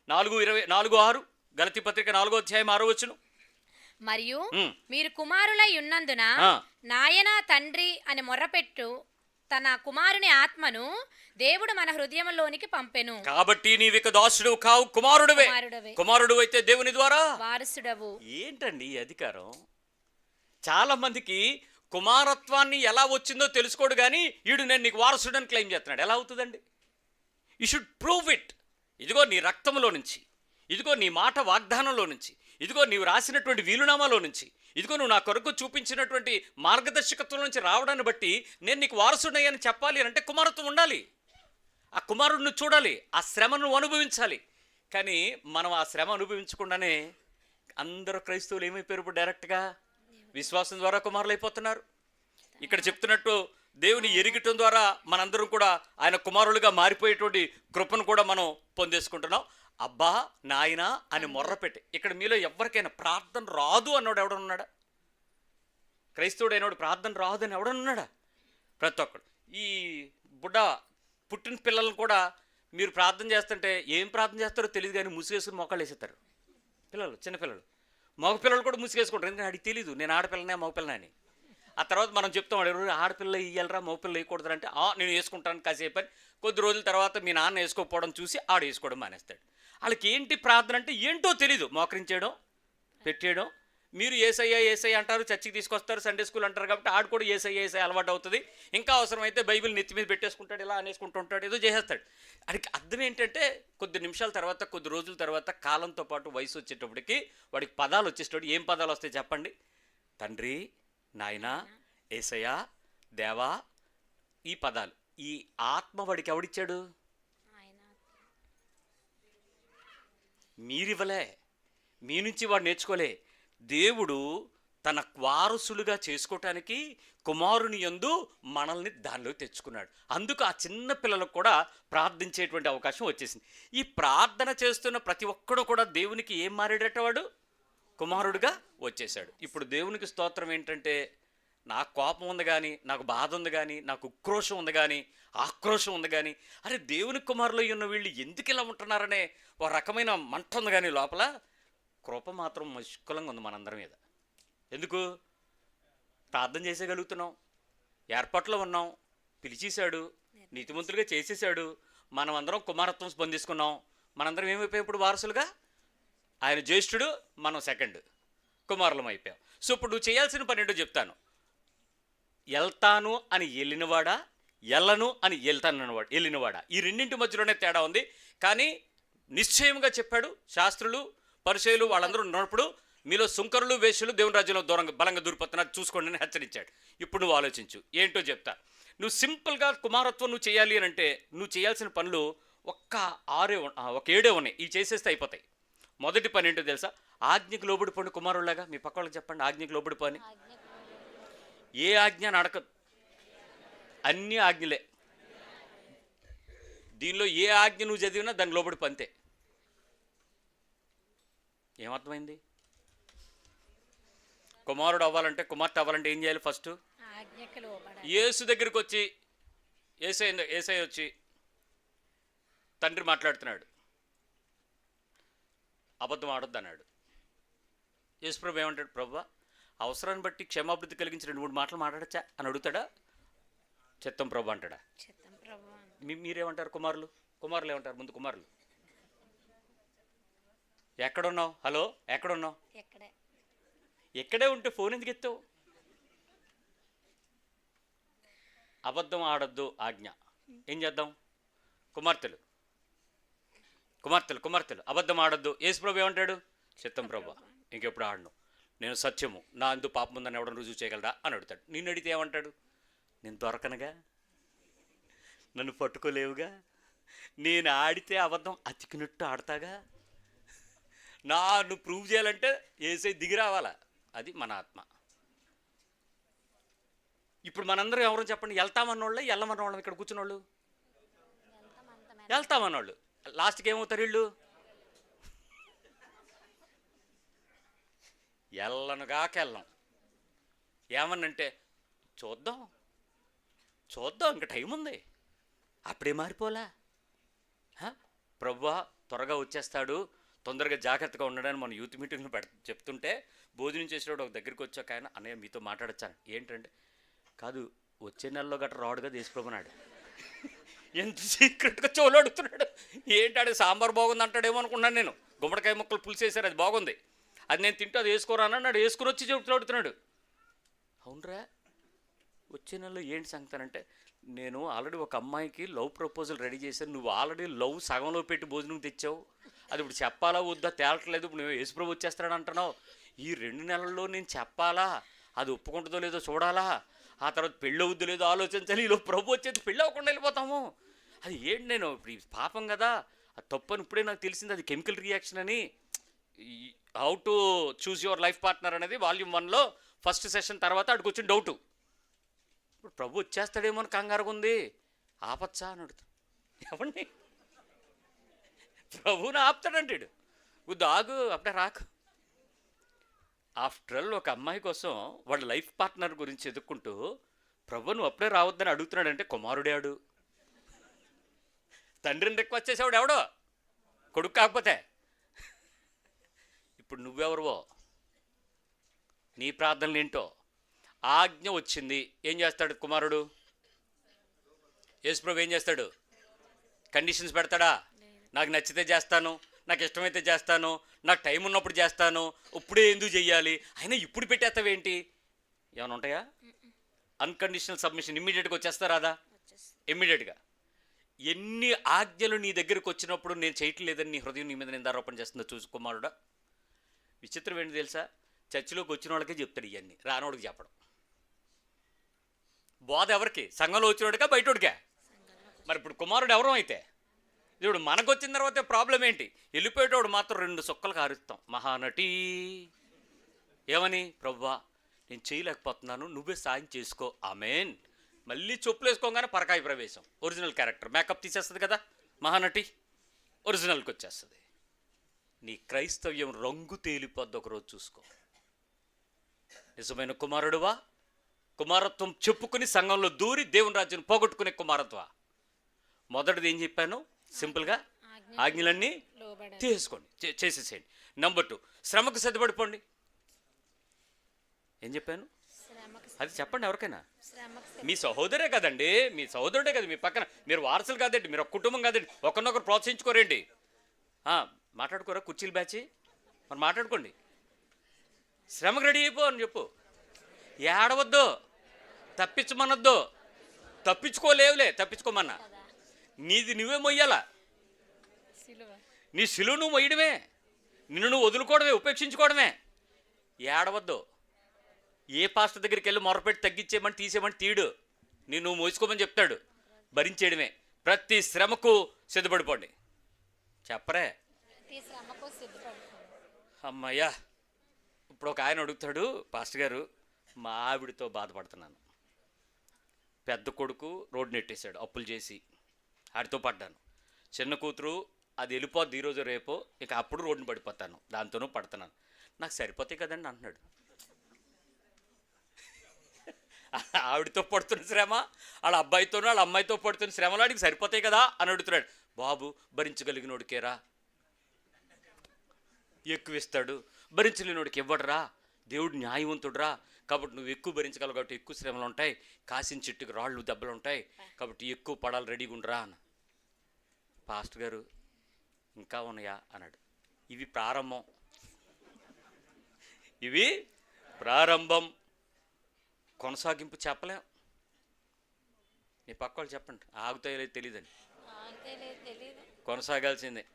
4:6 గలతీ పత్రిక 4:6 మరియు మీరు కుమారులై ఉన్నందున నాయనా తండ్రి అని మొర్రపెట్టు తన కుమారుని ఆత్మను దేవుడు మన హృదయంలోనికి పంపెను. కాబట్టి నీవిక దాసుడు కావు, కుమారుడువే. కుమారుడు అయితే దేవుని ద్వారా వారసుడవు. ఏంటండి ఈ అధికారం? చాలా మందికి కుమారత్వాన్ని ఎలా వచ్చిందో తెలుసుకోడు కానీ ఈడు నేను నీకు వారసుడని క్లెయిమ్ చేస్తున్నాడు. ఎలా అవుతుందండి? You should prove it. ఇదిగో నీ రక్తంలో నుంచి, ఇదిగో నీ మాట వాగ్దానంలో నుంచి, ఇదిగో నీవు రాసినటువంటి వీలునామాలో నుంచి, ఇదిగో నువ్వు నా కొరకు చూపించినటువంటి మార్గదర్శకత్వం నుంచి రావడాన్ని బట్టి నేను నీకు వారసుడయ్యని చెప్పాలి అంటే కుమారత్వం ఉండాలి. ఆ కుమారుడిని చూడాలి, ఆ శ్రమను అనుభవించాలి. కానీ మనం ఆ శ్రమ అనుభవించకుండానే అందరూ క్రైస్తవులు ఏమైపోయారు? ఇప్పుడు డైరెక్ట్గా విశ్వాసం ద్వారా కుమారులు అయిపోతున్నారు. ఇక్కడ చెప్తున్నట్టు దేవుని ఎరిగటం ద్వారా మనందరం కూడా ఆయన కుమారులుగా మారిపోయేటువంటి కృపను కూడా మనం పొందేసుకుంటున్నాం. అబ్బా నాయనా అని మొర్రపెట్టి. ఇక్కడ మీలో ఎవరికైనా ప్రార్థన రాదు అన్నాడు ఎవడనున్నాడా? క్రైస్తవుడు అయినోడు ప్రార్థన రాదు అని ఎవడనున్నాడా? ప్రతి ఒక్కడు. ఈ బుడ్డ పుట్టిన పిల్లలను కూడా మీరు ప్రార్థన చేస్తుంటే ఏం ప్రార్థన చేస్తారో తెలియదు కానీ ముసుగేసుకుని మోకాళ్ళు వేసేస్తారు పిల్లలు, చిన్నపిల్లలు. మగపిల్లలు కూడా ముసుగేసుకుంటారు, ఎందుకంటే అడిగి తెలీదు నేను ఆడపిల్లనే మగపిల్లనే అని. ఆ తర్వాత మనం చెప్తాం ఆడపిల్ల ఇయ్యాలరా మగపిల్ల వేయకూడదు అంటే నేను వేసుకుంటాను కాసేపు అని. కొద్ది రోజుల తర్వాత మీ నాన్న వేసుకోకపోవడం చూసి ఆడు వేసుకోవడం మానేస్తాడు. వాళ్ళకి ఏంటి ప్రార్థన అంటే ఏంటో తెలీదు. మోకరించేయడం, పెట్టేయడం. మీరు ఏసయ్య ఏసయ్య అంటారు, చర్చికి తీసుకొస్తారు, సండే స్కూల్ అంటారు కాబట్టి ఆడు కూడా ఏసయ్య ఏసయ్య అలవాటు అవుతుంది. ఇంకా అవసరమైతే బైబిల్ నెత్తి మీద పెట్టేసుకుంటాడు, ఇలా అనేసుకుంటూ ఉంటాడు, ఏదో చేసేస్తాడు. వాడికి అర్థం ఏంటంటే కొద్ది నిమిషాల తర్వాత, కొద్ది రోజుల తర్వాత, కాలంతో పాటు వయసు వచ్చేటప్పటికి వాడికి పదాలు వచ్చేటప్పుడు ఏం పదాలు వస్తాయి చెప్పండి? తండ్రి, నాయనా, ఏసయ్య, దేవా, ఈ పదాలు. ఈ ఆత్మ వాడికి ఎవడిచ్చాడు? మీరివ్వలే, మీ నుంచి వాడు నేర్చుకోలే. దేవుడు తన వారసులుగా చేసుకోవటానికి కుమారుని యందు మనల్ని దానిలో తెచ్చుకున్నాడు. అందుకు ఆ చిన్న పిల్లలకు కూడా ప్రార్థించేటువంటి అవకాశం వచ్చేసింది. ఈ ప్రార్థన చేస్తున్న ప్రతి ఒక్కడు కూడా దేవునికి ఏం మారాడట? వాడు కుమారుడుగా వచ్చేసాడు. ఇప్పుడు దేవునికి స్తోత్రం ఏంటంటే నాకు కోపం ఉంది కానీ, నాకు బాధ ఉంది కానీ, నాకు ఉక్రోషం ఉంది కానీ, ఆక్రోషం ఉంది కానీ, అరే దేవుని కుమారులు ఉన్న వీళ్ళు ఎందుకు ఇలా ఉంటున్నారనే ఒక రకమైన మంట ఉంది కానీ లోపల కృప మాత్రం ముష్కలంగా ఉంది మనందరి మీద. ఎందుకు? ప్రార్థన చేసేయగలుగుతున్నాం, ఏర్పాట్లో ఉన్నాం, పిలిచేశాడు, నీతిమంతులుగా చేసేసాడు, మనం అందరం కుమారత్వం పొందేసుకున్నాం. మనందరం ఏమైపోయాం ఇప్పుడు? వారసులుగా. ఆయన జ్యేష్ఠుడు, మనం సెకండ్, కుమారులం అయిపోయాం. సో ఇప్పుడు నువ్వు చేయాల్సిన పని ఏంటో చెప్తాను. వెళ్తాను అని వెళ్ళినవాడా, ఎల్లను అని వెళ్ళినవాడా, ఈ రెండింటి మధ్యలోనే తేడా ఉంది. కానీ నిశ్చయంగా చెప్పాడు. శాస్త్రులు, పరిచయులు వాళ్ళందరూ ఉన్నప్పుడు మీలో సుంకరులు, వేశ్యలు దేవుని రాజ్యంలో దూరంగా బలంగా దూరిపోతున్నారు, చూసుకోండి అని హెచ్చరించాడు. ఇప్పుడు నువ్వు ఆలోచించు, ఏంటో చెప్తా. నువ్వు సింపుల్గా కుమారత్వం నువ్వు చేయాలి అని అంటే నువ్వు చేయాల్సిన పనులు ఒక 7 ఉన్నాయి. ఇవి చేసేస్తే అయిపోతాయి. మొదటి పని ఏంటో తెలుసా? ఆజ్ఞకు లోబడిపోండి కుమారులాగా. మీ పక్క వాళ్ళకి చెప్పండి, ఆజ్ఞకు లోబడిపోని. ఏ ఆజ్ఞ అని అడగదు, అన్ని ఆజ్ఞలే. దీనిలో ఏ ఆజ్ఞ నువ్వు చదివినా దాని లోబడి పంతే. ఏమర్థమైంది? కుమారుడు అవ్వాలంటే, కుమార్తె అవ్వాలంటే ఏం చేయాలి? ఫస్ట్ యేసు దగ్గరికి వచ్చి, ఏసయ్య వచ్చి తండ్రి మాట్లాడుతున్నాడు, అబద్ధం ఆడొద్దు అన్నాడు. యేసుప్రభు ఏమంటాడు? ప్రభువా, అవసరాన్ని బట్టి క్షమాభివృద్ధి కలిగించి 2-3 మాటలు మాట్లాడచ్చా అని అడుగుతాడా? చిత్తం ప్రభు అంటాడా? మీరేమంటారు? కుమారులు ఏమంటారు? ముందు కుమారులు ఎక్కడున్నావు? హలో, ఎక్కడున్నావు? ఎక్కడే ఉంటే ఫోన్ ఎందుకు ఎత్తావు? అబద్ధం ఆడొద్దు ఆజ్ఞ. ఏం చేద్దాం? కుమార్తెలు అబద్ధం ఆడొద్దు. యేసుప్రభు ఏమంటాడు? చిత్తం ప్రభు, ఇంకెప్పుడు ఆడను, నేను సత్యము, నా అందు పాపం ఉందని ఎవడని రుజువు చేయగలరా అని అడుగుతాడు. నిన్ను అడిగితే ఏమంటాడు? నేను దొరకనుగా, నన్ను పట్టుకోలేవుగా, నేను ఆడితే అబద్ధం అతికినట్టు ఆడతాగా, నువ్వు ప్రూవ్ చేయాలంటే ఏసై దిగి రావాలా. అది మన ఆత్మ. ఇప్పుడు మనందరం ఎవరో చెప్పండి, వెళ్తామన్నోళ్ళే వెళ్ళమన్నోళ్ళం ఇక్కడ కూర్చున్నోళ్ళు? వెళ్తామన్నోళ్ళు. లాస్ట్కి ఏమవుతారు వీళ్ళు? వెళ్ళనుగాకెళ్ళం. ఏమన్నంటే చూద్దాం ఇంకా టైం ఉంది, అప్పుడే మారిపోలా. ప్రభువా త్వరగా వచ్చేస్తాడు, తొందరగా జాగ్రత్తగా ఉండడానికి మన యూత్ మీటింగ్లో చెప్తుంటే భోజనం చేసేవాడు ఒక దగ్గరికి వచ్చాక ఆయన, అన్నయ్య మీతో మాట్లాడొచ్చాను. ఏంటంటే, కాదు వచ్చే నెలలో గట్రా రాడుగా దేశప్రభు నాడు. ఎంత సీక్రెట్గా చెవులు అడుగుతున్నాడు. ఏంటాడు సాంబార్ బాగుంది అంటాడేమో అనుకున్నాను నేను. గుమ్మడికాయ ముక్కలు పులుసు వేసారు, అది బాగుంది, అది నేను తింటూ అది వేసుకోరా అన్నాడు. వేసుకుని వచ్చి చెబుతూ అడుగుతున్నాడు. అవునరా వచ్చే నెలలో ఏంటి సంగతానంటే, నేను ఆల్రెడీ ఒక అమ్మాయికి లవ్ ప్రపోజల్ రెడీ చేశాను, నువ్వు ఆల్రెడీ లవ్ సగంలో పెట్టి భోజనం తెచ్చావు, అది ఇప్పుడు చెప్పాలా వద్దా తేలట్లేదు, ఇప్పుడు నువ్వు యేసుప్రభు వచ్చేస్తాడు అంటున్నావు. ఈ 2 నెలల్లో నేను చెప్పాలా, అది ఒప్పుకుంటుందో లేదో చూడాలా, ఆ తర్వాత పెళ్ళి అవుద్దో లేదో ఆలోచించాలి. ఈలో ప్రభు వచ్చేది పెళ్ళి అవ్వకుండా వెళ్ళిపోతాము. అది ఏంటి, నేను ఇప్పుడు పాపం కదా, అది తప్పని ఇప్పుడే నాకు తెలిసింది, అది కెమికల్ రియాక్షన్ అని. How to choose your life partner అనేది వాల్యూమ్ 1లో ఫస్ట్ సెషన్ తర్వాత అక్కడికి వచ్చిన డౌటు. ఇప్పుడు ప్రభు వచ్చేస్తాడేమో అని కంగారుగా ఉంది, ఆపచ్చా అని అడుగుతాడు. ఎవండి ప్రభువుని ఆపుతాడంటాడు, వద్దు ఆగు అప్పుడే రాకు. ఆఫ్టర్ ఆల్ ఒక అమ్మాయి కోసం వాళ్ళ లైఫ్ పార్ట్నర్ గురించి ఎదుక్కుంటూ ప్రభు నువ్వు అప్పుడే రావద్దని అడుగుతున్నాడంటే కుమారుడే ఆడు. తండ్రిని రిక్వెస్ట్ చేసేవాడు ఎవడో, కొడుకు కాకపోతే. ఇప్పుడు నువ్వెవరువో, నీ ప్రార్థనలు ఏంటో. ఆజ్ఞ వచ్చింది, ఏం చేస్తాడు కుమారుడు? యేసుప్రభు ఏం చేస్తాడు? కండిషన్స్ పెడతాడా? నాకు నచ్చితే చేస్తాను, నాకు ఇష్టమైతే చేస్తాను, నాకు టైం ఉన్నప్పుడు చేస్తాను, ఇప్పుడే ఎందుకు చెయ్యాలి, అయినా ఇప్పుడు పెట్టేస్తావేంటి? ఏమైనా ఉంటాయా? అన్కండిషనల్ సబ్మిషన్ ఇమ్మీడియట్గా వచ్చేస్తారా? అదా ఇమ్మీడియట్గా. ఎన్ని ఆజ్ఞలు నీ దగ్గరకు వచ్చినప్పుడు నేను చేయట్లేదని నీ హృదయం నీ మీద నిందారోపణ చేస్తుందో చూసు కుమారుడా. విచిత్రం ఏంటి తెలుసా, చర్చిలోకి వచ్చిన వాళ్ళకే చెప్తాడు ఇవన్నీ, రానోడికి చెప్పడం. బోధ ఎవరికి? సంఘంలో వచ్చినోడికా బయటోడికా? మరి ఇప్పుడు కుమారుడు ఎవరో అయితే, ఇప్పుడు మనకు వచ్చిన తర్వాత ప్రాబ్లం ఏంటి? వెళ్ళిపోయేటోడు మాత్రం 2 సుక్కలు కారుస్తాం, మహానటి ఏమని, ప్రభువా నేను చేయలేకపోతున్నాను, నువ్వే సాయం చేసుకో, ఆమేన్. మళ్ళీ చెప్పులు వేసుకోగానే పరకాయ ప్రవేశం, ఒరిజినల్ క్యారెక్టర్ మేకప్ తీసేస్తుంది కదా మహానటి, ఒరిజినల్కి వచ్చేస్తుంది. నీ క్రైస్తవ్యం రంగు తేలిపోద్ది, ఒకరోజు చూసుకో. నిజమైన కుమారుడువా, కుమారత్వం చెప్పుకుని సంఘంలో దూరి దేవుని రాజ్యం పోగొట్టుకునే కుమారత్వా. మొదటిది ఏం చెప్పాను, సింపుల్గా ఆజ్ఞలన్నీ తీసుకోండి, చేసేసేయండి. నెంబర్ 2 శ్రమకు సిద్ధపడిపోండి. ఏం చెప్పాను అది చెప్పండి ఎవరికైనా. మీ సహోదరే కదండి, మీ సహోదరుడే కదా, మీ పక్కన మీరు వారసులు కాదండి, మీరు ఒక కుటుంబం కాదండి, ఒకరినొకరు ప్రోత్సహించుకోరండి. మాట్లాడుకోరా కుర్చీలు బ్యాచి, మరి మాట్లాడుకోండి. శ్రమకు రెడీ అయిపో అని చెప్పు. ఏడవద్దు, తప్పించమనొద్దు, తప్పించుకోలేవులే, తప్పించుకోమన్నా నీది నువ్వే మొయ్యాలా. నీ సిలువ నువ్వు మొయ్యడమే, నిన్ను నువ్వు వదులుకోవడమే, ఉపేక్షించుకోవడమే. ఏడవద్దు. ఏ పాస్టర్ దగ్గరికి వెళ్ళి మొరపెట్టి తగ్గించేయమని తీసేయమని తీడు, నువ్వు మోసుకోమని చెప్తాడు. భరించేయడమే. ప్రతి శ్రమకు సిద్ధపడిపోండి. చెప్పరే అమ్మయ్యా. ఇప్పుడు ఒక ఆయన అడుగుతాడు, పాస్టర్ గారు మా ఆవిడతో బాధపడుతున్నాను, పెద్ద కొడుకు రోడ్డు నెట్టేశాడు అప్పులు చేసి, ఆడితో పడ్డాను, చిన్న కూతురు అది వెళ్ళిపోద్ది ఈరోజు రేపో, ఇక అప్పుడు రోడ్డుని పడిపోతాను, దాంతోనూ పడుతున్నాను, నాకు సరిపోతాయి కదండి అంటున్నాడు. ఆవిడతో పడుతున్న శ్రమ, వాళ్ళ అబ్బాయితోనూ వాళ్ళ అమ్మాయితో పడుతున్న శ్రమలు వాడికి సరిపోతాయి కదా అని అడుగుతున్నాడు. బాబు భరించగలిగినోడికేరా ఎక్కువ ఇస్తాడు, భరించలేనోడికి ఇవ్వడరా, దేవుడు న్యాయవంతుడురా, కాబట్టి నువ్వు ఎక్కువ భరించగలవు, కాబట్టి ఎక్కువ శ్రమలు ఉంటాయి, కాసిన చెట్టుకి రాళ్ళు దెబ్బలు ఉంటాయి, కాబట్టి ఎక్కువ పడాలి, రెడీగా ఉండరా అన్న. పాస్టర్ గారు ఇంకా ఉన్నాయా అన్నాడు. ఇవి ప్రారంభం, ఇవి ప్రారంభం, కొనసాగింపు చెప్పలేం. నీ పక్క వాళ్ళు చెప్పండి, ఆగుతాయో లేదు తెలియదండి, కొనసాగాల్సిందే.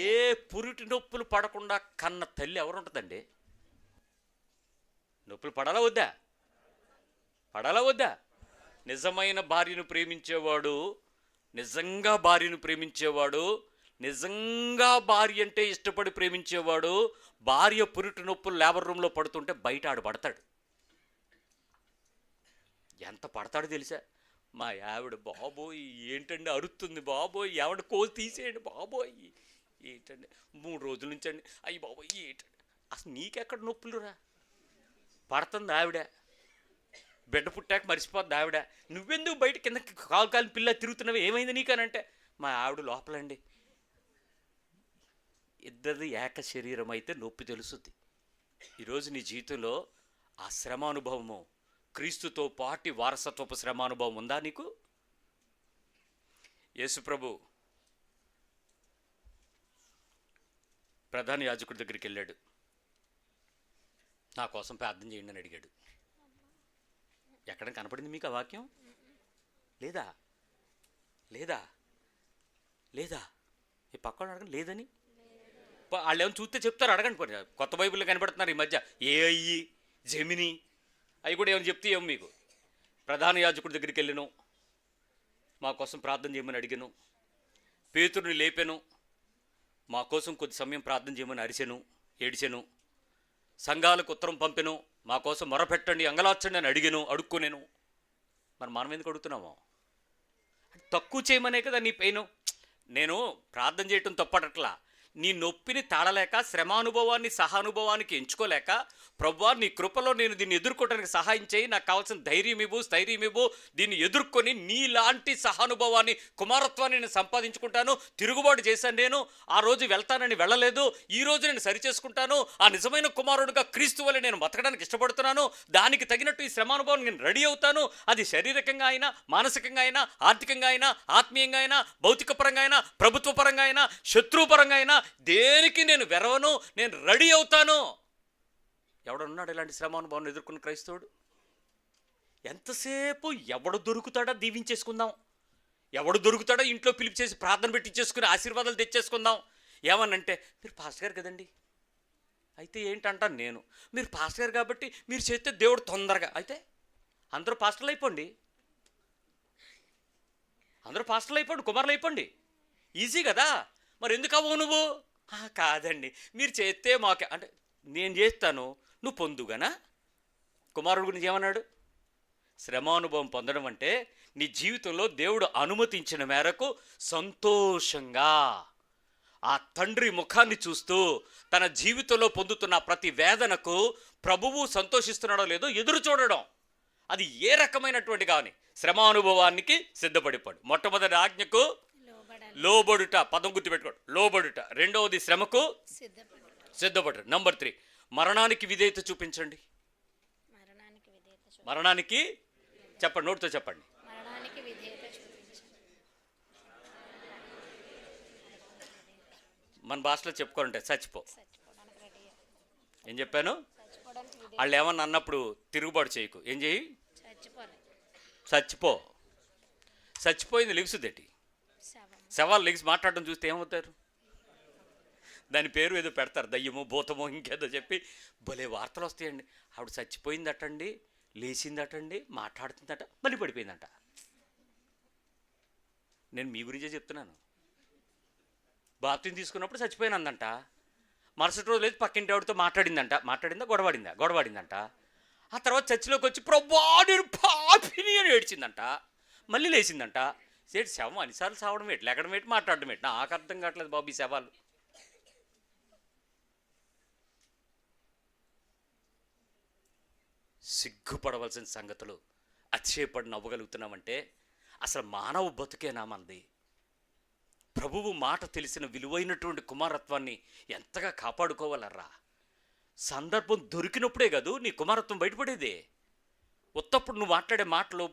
ఏ పురిటి నొప్పులు పడకుండా కన్న తల్లి ఎవరు ఉంటుందండి? నొప్పులు పడాలా వద్దా? పడాలా వద్దా? నిజమైన భార్యను ప్రేమించేవాడు, నిజంగా భార్యను ప్రేమించేవాడు నిజంగా భార్య అంటే ఇష్టపడి ప్రేమించేవాడు భార్య పురిటి నొప్పులు లేబర్ రూమ్లో పడుతుంటే బయట ఆడు పడతాడు. ఎంత పడతాడో తెలుసా? మా ఆవిడ బాబోయ్ ఏంటండి అరుస్తుంది, బాబోయ్ ఆవిడ కోసి తీసేయండి బాబోయ్ ఏంటండి 3 రోజుల నుంచి అండి, అయ్యి బాబోయ్ ఏంటండి. అసలు నీకెక్కడ నొప్పులురా? పడుతుంది ఆవిడ, బిడ్డ పుట్టాక మర్చిపోద్ది ఆవిడ. నువ్వెందుకు బయట కింద కాలు పిల్ల తిరుగుతున్నావు, ఏమైంది నీకనంటే మా ఆవిడ లోపలండి. ఇద్దరిది ఏక శరీరం అయితే నొప్పి తెలుస్తుంది. ఈరోజు నీ జీవితంలో ఆ శ్రమానుభవము, క్రీస్తుతో పాటి వారసత్వపు శ్రమానుభవం ఉందా నీకు? యేసుప్రభు ప్రధాన యాజకుడి దగ్గరికి వెళ్ళాడు. నా కోసం ప్రార్థన చేయండి అని అడిగాడు. ఎక్కడ కనపడింది మీకు ఆ వాక్యం? లేదా లేదా లేదా ఈ పక్కన అడగండి లేదని. వాళ్ళు ఏమైనా చూస్తే చెప్తారు, అడగండి. కొత్త బైబిల్లో కనబడుతున్నారు ఈ మధ్య ఏఐ, జెమిని, అవి కూడా ఏమైనా చెప్తే ఏమో మీకు. ప్రధాన యాజకుడి దగ్గరికి వెళ్ళాను, మా కోసం ప్రార్థన చేయమని అడిగాను. పేతురుని లేపాను, మా కోసం కొద్ది సమయం ప్రార్థన చేయమని అరిచాను, ఏడిచాను. సంఘాలకు ఉత్తరం పంపాను, మా కోసం మొరపెట్టండి, అంగలార్చండి అని అడుక్కునేను. మరి మనం ఎందుకు అడుగుతున్నామో? తక్కువ చేయమనే కదా నీ పెయిన్. నేను ప్రార్థన చేయటం తప్పటట్లా, నీ నొప్పిని తాళలేక, శ్రమానుభవాన్ని సహానుభవానికి ఎంచుకోలేక, ప్రభువా నీ కృపలో నేను దీన్ని ఎదుర్కోవడానికి సహాయం చేయి, నాకు కావాల్సిన ధైర్యం ఇవ్వు, స్థైర్యం ఇవ్వు, దీన్ని ఎదుర్కొని నీలాంటి సహానుభవాన్ని, కుమారత్వాన్ని నేను సంపాదించుకుంటాను. తిరుగుబాటు చేశాను నేను, ఆ రోజు వెళ్తానని వెళ్ళలేదు, ఈ రోజు నేను సరిచేసుకుంటాను. ఆ నిజమైన కుమారుడుగా క్రీస్తు వల్ల నేను బతకడానికి ఇష్టపడుతున్నాను. దానికి తగినట్టు ఈ శ్రమానుభవం నేను రెడీ అవుతాను. అది శారీరకంగా అయినా, మానసికంగా అయినా, ఆర్థికంగా అయినా, ఆత్మీయంగా అయినా, భౌతిక పరంగా అయినా, ప్రభుత్వ పరంగా అయినా, శత్రుపరంగా అయినా, దేనికి నేను వెరవను, నేను రెడీ అవుతాను. ఎవడున్నాడు ఇలాంటి శ్రమానుభవాన్ని ఎదుర్కొన్న క్రైస్తవుడు? ఎంతసేపు ఎవడు దొరుకుతాడో దీవించేసుకుందాం, ఎవడు దొరుకుతాడో ఇంట్లో పిలిపి చేసి ప్రార్థన పెట్టించేసుకుని ఆశీర్వాదాలు తెచ్చేసుకుందాం. ఏమనంటే మీరు పాస్టర్ గారు కదండి, అయితే ఏంటంటాను నేను, మీరు పాస్టర్ గారు కాబట్టి మీరు చేస్తే దేవుడు తొందరగా, అయితే అందరూ పాస్టర్లు అయిపోండి, అందరూ పాస్టర్లు అయిపోండి, కుమారులు అయిపోండి, ఈజీ కదా. మరి ఎందుకు అవ్వవు నువ్వు? కాదండి మీరు చేస్తే మాకే, అంటే నేను చేస్తాను నువ్వు పొందుగానా. కుమారుడు గురించి ఏమన్నాడు? శ్రమానుభవం పొందడం అంటే నీ జీవితంలో దేవుడు అనుమతించిన మేరకు సంతోషంగా ఆ తండ్రి ముఖాన్ని చూస్తూ తన జీవితంలో పొందుతున్న ప్రతి వేదనకు ప్రభువు సంతోషిస్తున్నాడో లేదో ఎదురు చూడడం. అది ఏ రకమైనటువంటి కానీ శ్రమానుభవానికి సిద్ధపడిపోడు. మొట్టమొదటి ఆజ్ఞకు లోబడుట, పదం గుర్తుపెట్టుకోడు, లోబడుట. రెండవది శ్రమకు సిద్ధపడు. నంబర్ 3 మరణానికి విధేయత చూపించండి. మరణానికి చెప్పండి, నోటితో చెప్పండి. మన భాషలో చెప్పుకోవాలంటే చచ్చిపో. ఏం చెప్పాను? వాళ్ళు ఏమన్నా అన్నప్పుడు తిరుగుబాటు చేయకు. ఏం చేయి? చచ్చిపో. చచ్చిపోయింది లెగుసుదేటి, శవాలు లెగిసి మాట్లాడడం చూస్తే ఏమవుతారు? దాని పేరు ఏదో పెడతారు, దయ్యమో భూతమో ఇంకేదో చెప్పి భలే వార్తలు వస్తాయండి. ఆవిడ చచ్చిపోయిందటండి, లేచిందటండి, మాట్లాడుతుందట, మళ్ళీ పడిపోయిందంట. నేను మీ గురించే చెప్తున్నాను. బాప్తిని తీసుకున్నప్పుడు చచ్చిపోయినందంట, మరుసటి రోజు లేదు పక్కింటి ఆవిడతో మాట్లాడిందా గొడవాడిందంట. ఆ తర్వాత చర్చిలోకి వచ్చి ప్రభువా నేను పాపిని అని ఏడ్చిందంట, మళ్ళీ లేచిందంట. సేటి శవం అన్నిసార్లు సావడం ఏంటి, లేకడం ఏంటి, మాట్లాడడం ఏంటి? నాకు అర్థం కావట్లేదు బాబు ఈ శవాలు. సిగ్గుపడవలసిన సంగతులు అతిశయపడి నవ్వగలుగుతున్నామంటే అసలు మానవ బతుకేనా మనది? ప్రభువు మాట తెలిసిన విలువైనటువంటి కుమారత్వాన్ని ఎంతగా కాపాడుకోవాలరా. సందర్భం దొరికినప్పుడే కాదు నీ కుమారత్వం బయటపడేదే. ఉత్తప్పుడు నువ్వు మాట్లాడే మాటలు,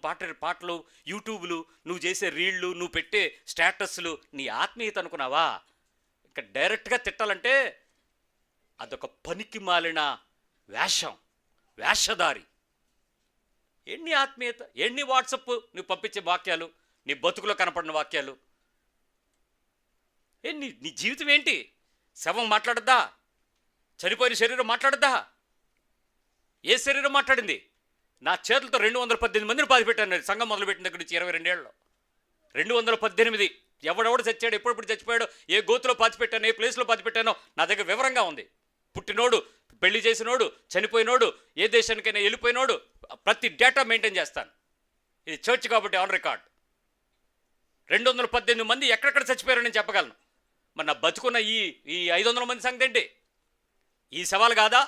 పాటలు, యూట్యూబ్లు, నువ్వు చేసే రీళ్లు, నువ్వు పెట్టే స్టేటస్లు నీ ఆత్మీయత అనుకున్నావా? ఇక డైరెక్ట్గా తిట్టాలంటే అదొక పనికి మాలిన వేషధారి. ఎన్ని ఆత్మీయత, ఎన్ని వాట్సప్ నువ్వు పంపించే వాక్యాలు, నీ బతుకులో కనపడిన వాక్యాలు, నీ జీవితం ఏంటి? శవం మాట్లాడద్దా? చనిపోయిన శరీరం మాట్లాడద్దా? ఏ శరీరం మాట్లాడింది? నా చేతులతో 218 మందిని బాధపెట్టాను సంఘం మొదలుపెట్టిన దగ్గర నుంచి 22 ఏళ్ళలో. 218 ఎవడెవడు చచ్చాడు, ఎప్పుడెప్పుడు చచ్చిపోయాడో, ఏ గోతులో పాతిపెట్టాను, ఏ ప్లేస్లో పాతిపెట్టానో నా దగ్గర వివరంగా ఉంది. పుట్టినోడు, పెళ్లి చేసినోడు, చనిపోయినోడు, ఏ దేశానికైనా వెళ్ళిపోయినోడు, ప్రతి డేటా మెయింటైన్ చేస్తాను. ఇది చర్చ్ కాబట్టి ఆన్ రికార్డ్. 218 మంది ఎక్కడెక్కడ చచ్చిపోయారో నేను చెప్పగలను. మరి నా బతుకున్న ఈ 500 మంది సంగతి ఏంటి? ఈ సవాలు కాదా?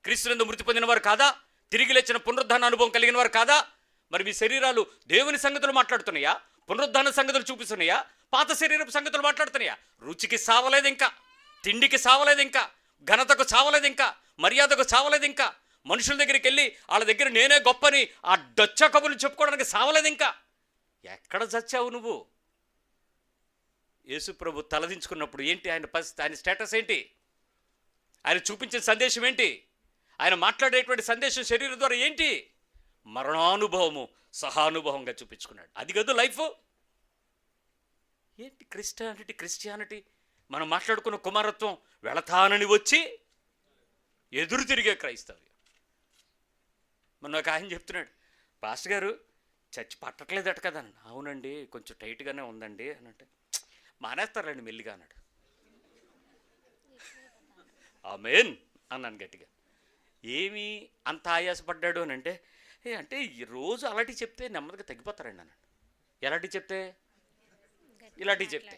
క్రీస్తునందు మృతి పొందిన వారు కాదా? తిరిగి లేచిన పునరుద్ధాన అనుభవం కలిగిన వారు కాదా? మరి మీ శరీరాలు దేవుని సంగతులు మాట్లాడుతున్నాయా? పునరుద్ధాన సంగతులు చూపిస్తున్నాయా? పాత శరీరపు సంగతులు మాట్లాడుతున్నాయా? రుచికి సావలేదు ఇంకా, తిండికి సావలేదు ఇంకా, ఘనతకు చావలేదు ఇంకా, మర్యాదకు చావలేదు ఇంకా, మనుషుల దగ్గరికి వెళ్ళి వాళ్ళ దగ్గర నేనే గొప్పని ఆ డొచ్చ కబుర్లు చెప్పుకోవడానికి సావలేదు ఇంకా. ఎక్కడ చచ్చావు నువ్వు? యేసు ప్రభు తలదించుకున్నప్పుడు ఏంటి ఆయన పరిస్థితి? ఆయన స్టేటస్ ఏంటి? ఆయన చూపించిన సందేశం ఏంటి? ఆయన మాట్లాడేటువంటి సందేశం శరీరం ద్వారా ఏంటి? మరణానుభవము సహానుభవంగా చూపించుకున్నాడు. అది కాదు లైఫ్. ఏంటి క్రిస్టియానిటీ మనం మాట్లాడుకున్న కుమారత్వం వెళతానని వచ్చి ఎదురు తిరిగే క్రైస్తవ్యం. మొన్న ఒక ఆయన చెప్తున్నాడు, పాస్టర్ గారు చచ్చి పట్టట్లేదట కదా. అవునండి, కొంచెం టైట్గానే ఉందండి అని అంటే, మానేస్తారండి మెల్లిగా అన్నాడు. ఆమేన్ అన్నాను గట్టిగా. ఏమి అంత ఆయాసపడ్డాడు అని అంటే ఈ రోజు అలాంటివి చెప్తే నెమ్మదిగా తగ్గిపోతారండి అన్నాడు. ఎలాంటివి చెప్తే? ఇలాంటివి చెప్తే.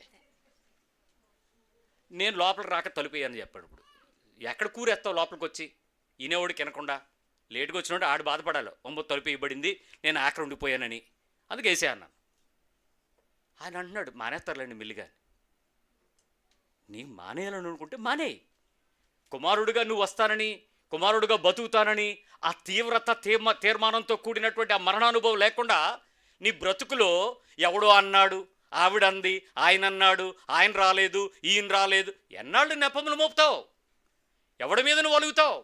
నేను లోపలికి రాక తలుపేయని చెప్పాడు. ఇప్పుడు ఎక్కడ కూరేస్తావు లోపలికి వచ్చి? ఈనేవాడికి వినకుండా లేటుగా వచ్చినట్టు ఆడు బాధపడాలి. తలుపు ఇవ్వబడింది, నేను ఆఖరి ఉండిపోయానని, అందుకే వేసే అన్నాను. ఆయన అంటున్నాడు, మానేస్తారులేండి మెల్లిగా. నీ మానేయాలని అనుకుంటే మానేయి. కుమారుడిగా నువ్వు వస్తానని, కుమారుడిగా బతుకుతానని ఆ తీవ్రత తీర్మానంతో కూడినటువంటి ఆ మరణానుభవం లేకుండా నీ బ్రతుకులో ఎవడో అన్నాడు, ఆవిడంది, ఆయన అన్నాడు, ఆయన రాలేదు, ఈయన రాలేదు, ఎన్నాళ్ళు నెపములు మోపుతావు? ఎవడి మీద నువ్వు అలుగుతావు?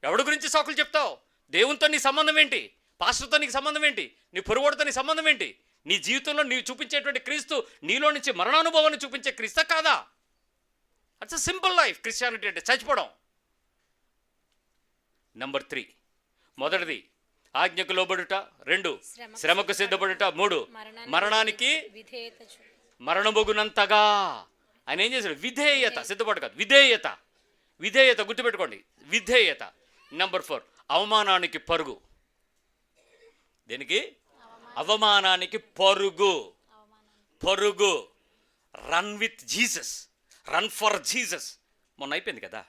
ఎవడి గురించి సాకులు చెప్తావు? దేవునితో నీ సంబంధం ఏంటి? పాస్టర్తో నీకు సంబంధం ఏంటి? నీ పొరుగుడితో నీ సంబంధం ఏంటి? నీ జీవితంలో నీవు చూపించేటువంటి క్రీస్తు నీలో నుంచి మరణానుభవాన్ని చూపించే క్రీస్తు కాదా? అట్స్ అ సింపుల్ లైఫ్. క్రిస్టియానిటీ అంటే చచ్చిపోవడం. నెంబర్ 3, మొదటిది ఆజ్ఞకు లోబడుట, 2 శ్రమకు సిద్ధపడుట, 3 మరణానికి మరణమొగునంతగా. ఆయన ఏం చేశాడు? విధేయత. సిద్ధపడు కాదు, విధేయత గుర్తుపెట్టుకోండి, విధేయత. నెంబర్ 4 అవమానానికి పరుగు. దేనికి? అవమానానికి పరుగు. Run with Jesus, run for Jesus. మొన్న అయిపోయింది కదా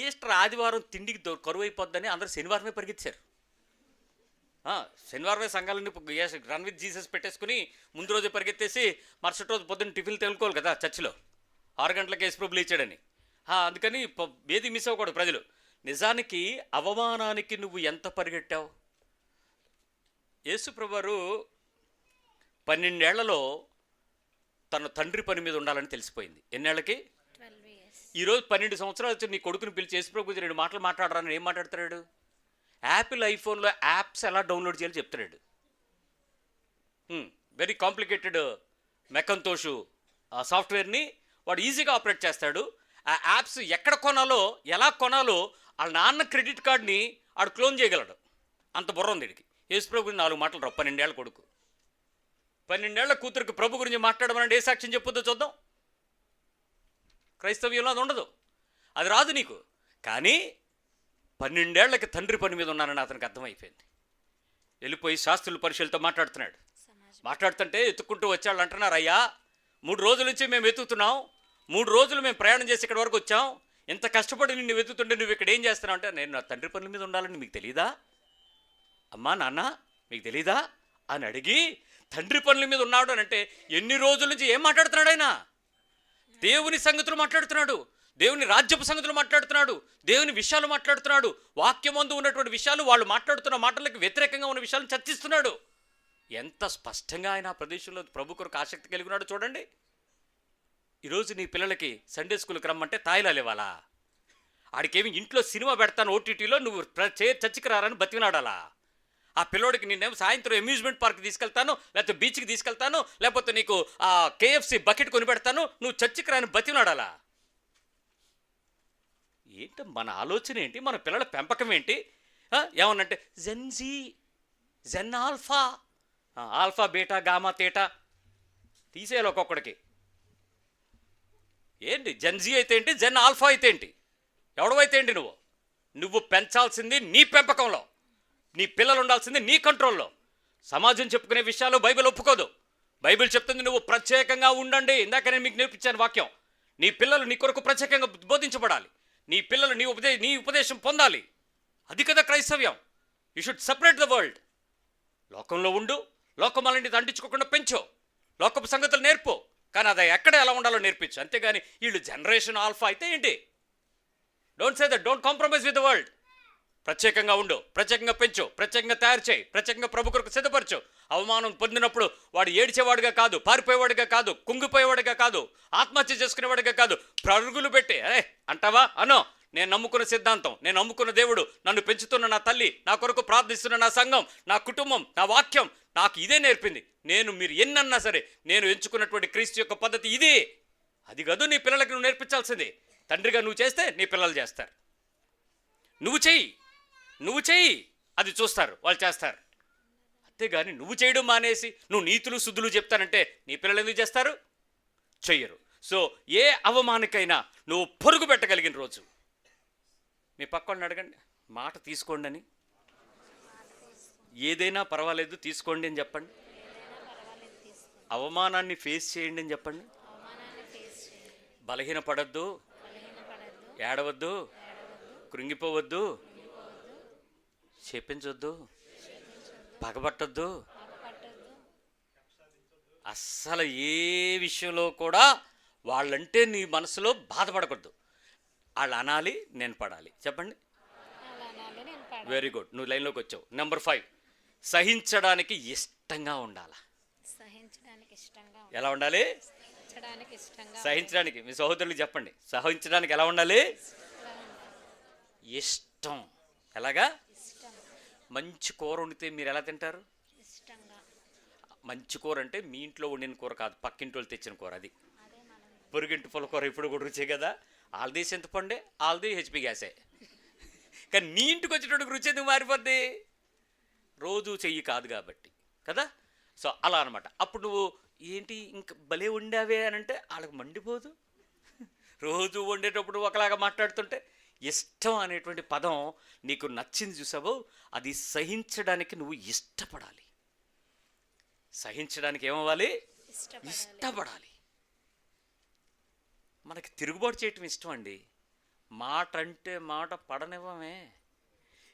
ఈస్టర్ ఆదివారం తిండికి కరువు అయిపోద్దని అందరూ శనివారమే పరిగెత్తారు. శనివారమే సంఘాలన్నీ రన్ విత్ జీసస్ పెట్టేసుకుని ముందు రోజు పరిగెత్తేసి మరుసటి రోజు పొద్దున్న టిఫిన్ తెలుకోవాలి కదా చర్చిలో. 6 గంటలకు యేసు ప్రభువు ఇచ్చాడని. అందుకని ఏది మిస్ అవ్వకూడదు ప్రజలు. నిజానికి అవమానానికి నువ్వు ఎంత పరిగెట్టావు? యేసు ప్రభువారు 12 ఏళ్లలో తన తండ్రి పని మీద ఉండాలని తెలిసిపోయింది. ఎన్నేళ్ళకి? ఈరోజు 12 సంవత్సరాలు వచ్చి నీ కొడుకుని పిలిచి యేసు ప్రభు 2 మాటలు మాట్లాడరాని ఏం మాట్లాడుతున్నాడు? యాపిల్ ఐఫోన్లో యాప్స్ ఎలా డౌన్లోడ్ చేయాలో చెప్తున్నాడు. వెరీ కాంప్లికేటెడ్ మెకంతోషు ఆ సాఫ్ట్వేర్ని వాడు ఈజీగా ఆపరేట్ చేస్తాడు. ఆ యాప్స్ ఎక్కడ కొనాలో, ఎలా కొనాలో వాళ్ళ నాన్న క్రెడిట్ కార్డ్ని ఆడు క్లోన్ చేయగలడు. అంత బుర్ర ఉంది వీడికి. యేసు ప్రభు గురించి 4 మాటలు రావు. 12 ఏళ్ళ కొడుకు, 12 ఏళ్ల కూతురికి ప్రభు గురించి మాట్లాడమనంటే ఏ సాక్ష్యం చెప్పొద్దో చూద్దాం. క్రైస్తవ్యంలో అది ఉండదు, అది రాదు నీకు. కానీ 12 ఏళ్లకి తండ్రి పని మీద ఉన్నానని అతనికి అర్థమైపోయింది. వెళ్ళిపోయి శాస్త్రుల పరిశీలతో మాట్లాడుతుంటే ఎత్తుక్కుంటూ వచ్చాళ్ళు అంటున్నారు, అయ్యా 3 రోజుల నుంచి మేము వెతుకుతున్నాం, 3 రోజులు మేము ప్రయాణం చేసి ఇక్కడ వరకు వచ్చాం, ఇంత కష్టపడి నిన్ను వెతుకుతుంటే నువ్వు ఇక్కడ ఏం చేస్తున్నావు అంటే, నేను నా తండ్రి పనుల మీద ఉండాలని మీకు తెలీదా? అమ్మా నాన్న మీకు తెలీదా అని అడిగి తండ్రి పనుల మీద ఉన్నాడు అని అంటే ఎన్ని రోజుల నుంచి ఏం మాట్లాడుతున్నాడు ఆయన? దేవుని సంగతులు మాట్లాడుతున్నాడు, దేవుని రాజ్యపు సంగతులు మాట్లాడుతున్నాడు, దేవుని విషయాలు మాట్లాడుతున్నాడు, వాక్యమందు ఉన్నటువంటి విషయాలు, వాళ్ళు మాట్లాడుతున్న మాటలకు వ్యతిరేకంగా ఉన్న విషయాలను చర్చిస్తున్నాడు. ఎంత స్పష్టంగా ఆయన ఆ ప్రదేశంలో ప్రభు కొరకు ఆసక్తి కలిగి ఉన్నాడు చూడండి. ఈరోజు నీ పిల్లలకి సండే స్కూల్కి రమ్మంటే తాయిలాలు ఇవ్వాలా? ఆడికేమి ఇంట్లో సినిమా పెడతాను ఓటీటీలో, నువ్వు చర్చికి రారని బతికినాడాలా? ఆ పిల్లోడికి నేనేమో సాయంత్రం అమ్యూజ్మెంట్ పార్క్ తీసుకెళ్తాను, లేకపోతే బీచ్కి తీసుకెళ్తాను, లేకపోతే నీకు ఆ కేఎఫ్సి బకెట్ కొని పెడతాను, నువ్వు చర్చికి రాని బతికినాడాలా? ఏంటి మన ఆలోచన ఏంటి? మన పిల్లల పెంపకం ఏంటి? ఏమన్నంటే gen alpha, alpha beta gamma theta తీసేయాలి ఒక్కొక్కడికి. ఏంటి జెన్జీ అయితే ఏంటి, జెన్ ఆల్ఫా అయితే ఏంటి, ఎవడవైతే ఏంటి, నువ్వు పెంచాల్సింది నీ పెంపకంలో, నీ పిల్లలు ఉండాల్సింది నీ కంట్రోల్లో. సమాజం చెప్పుకునే విషయాలు బైబిల్ ఒప్పుకోదు. బైబిల్ చెప్తుంది నువ్వు ప్రత్యేకంగా ఉండండి. ఇందాక నేను మీకు నేర్పించాను వాక్యం. నీ పిల్లలు నీ కొరకు ప్రత్యేకంగా బోధించబడాలి. నీ పిల్లలు నీ ఉపదేశం పొందాలి. అది కదా క్రైస్తవ్యం. You should separate the world. లోకంలో ఉండు, లోకం అలాంటి అంటించుకోకుండా పెంచు, లోకపు సంగతులు నేర్పు, కానీ అది ఎక్కడ ఎలా ఉండాలో నేర్పించు. అంతేగాని వీళ్ళు జనరేషన్ ఆల్ఫా అయితే ఏంటి? Don't say that. Don't compromise with the world. ప్రత్యేకంగా ఉండు, ప్రత్యేకంగా పెంచు, ప్రత్యేకంగా తయారు చేయి, ప్రత్యేకంగా ప్రభు కొరకు సిద్ధపరచు. అవమానం పొందినప్పుడు వాడు ఏడిచేవాడుగా కాదు, పారిపోయేవాడుగా కాదు, కుంగిపోయేవాడుగా కాదు, ఆత్మహత్య చేసుకునేవాడుగా కాదు, పరుగులు పెట్టి అరే అంటావా అనో. నేను నమ్ముకున్న సిద్ధాంతం, నేను నమ్ముకున్న దేవుడు, నన్ను పెంచుతున్న నా తల్లి, నా కొరకు ప్రార్థిస్తున్న నా సంఘం, నా కుటుంబం, నా వాక్యం నాకు ఇదే నేర్పింది. మీరు ఎన్నన్నా సరే నేను ఎంచుకున్నటువంటి క్రీస్తు యొక్క పద్ధతి ఇదే. అది కాదు నీ పిల్లలకి నువ్వు నేర్పించాల్సింది. తండ్రిగా నువ్వు చేస్తే నీ పిల్లలు చేస్తారు. నువ్వు చెయ్యి, అది చూస్తారు, వాళ్ళు చేస్తారు. అంతేగాని నువ్వు చేయడం మానేసి నువ్వు నీతులు శుద్ధులు చెప్తానంటే నీ పిల్లలు ఎందుకు చేస్తారు? చెయ్యరు. సో ఏ అవమానికైనా నువ్వు పొరుగు పెట్టగలిగిన రోజు, మీ పక్కన అడగండి, మాట తీసుకోండి అని. ఏదైనా పర్వాలేదు తీసుకోండి అని చెప్పండి. అవమానాన్ని ఫేస్ చేయండి అని చెప్పండి. బలహీనపడద్దు, ఏడవద్దు, కృంగిపోవద్దు, చెప్పించొద్దు, పగబట్టద్దు. అస్సలు ఏ విషయంలో కూడా వాళ్ళంటే నీ మనసులో బాధపడకూడదు. వాళ్ళు అనాలి, నేను పడాలి. చెప్పండి. వెరీ గుడ్, నువ్వు లైన్లోకి వచ్చావు. నెంబర్ 5, సహించడానికి ఇష్టంగా ఉండాలా. ఎలా ఉండాలి? సహించడానికి మీ సహోదరులకు చెప్పండి. సహించడానికి ఎలా ఉండాలి? ఇష్టం. ఎలాగా? మంచి కూర వండితే మీరు ఎలా తింటారు? మంచి కూర అంటే మీ ఇంట్లో వండిన కూర కాదు, పక్కింటి వాళ్ళు తెచ్చిన కూర. అది పొరుగింటి పులకూర ఇప్పుడు కూడా రుచే కదా. ఆల్ది చింతపండే, ఆల్ది హెచ్పి గ్యాసే. కానీ నీ ఇంటికి వచ్చేటప్పుడు రుచి ఎందుకు మారిపోద్ది? రోజు చెయ్యి కాదు కాబట్టి కదా. సో అలా అనమాట. అప్పుడు నువ్వు ఏంటి ఇంకా భలే వండావే అని అంటే వాళ్ళకి మండిపోదు. రోజు వండేటప్పుడు ఒకలాగా మాట్లాడుతుంటే ఇష్టం అనేటువంటి పదం నీకు నచ్చింది చూసావు, అది సహించడానికి నువ్వు ఇష్టపడాలి. సహించడానికి ఏమవ్వాలి? ఇష్టపడాలి. మనకి తిరుగుబాటు చేయటం ఇష్టం అండి. మాట అంటే మాట పడనివ్వమే.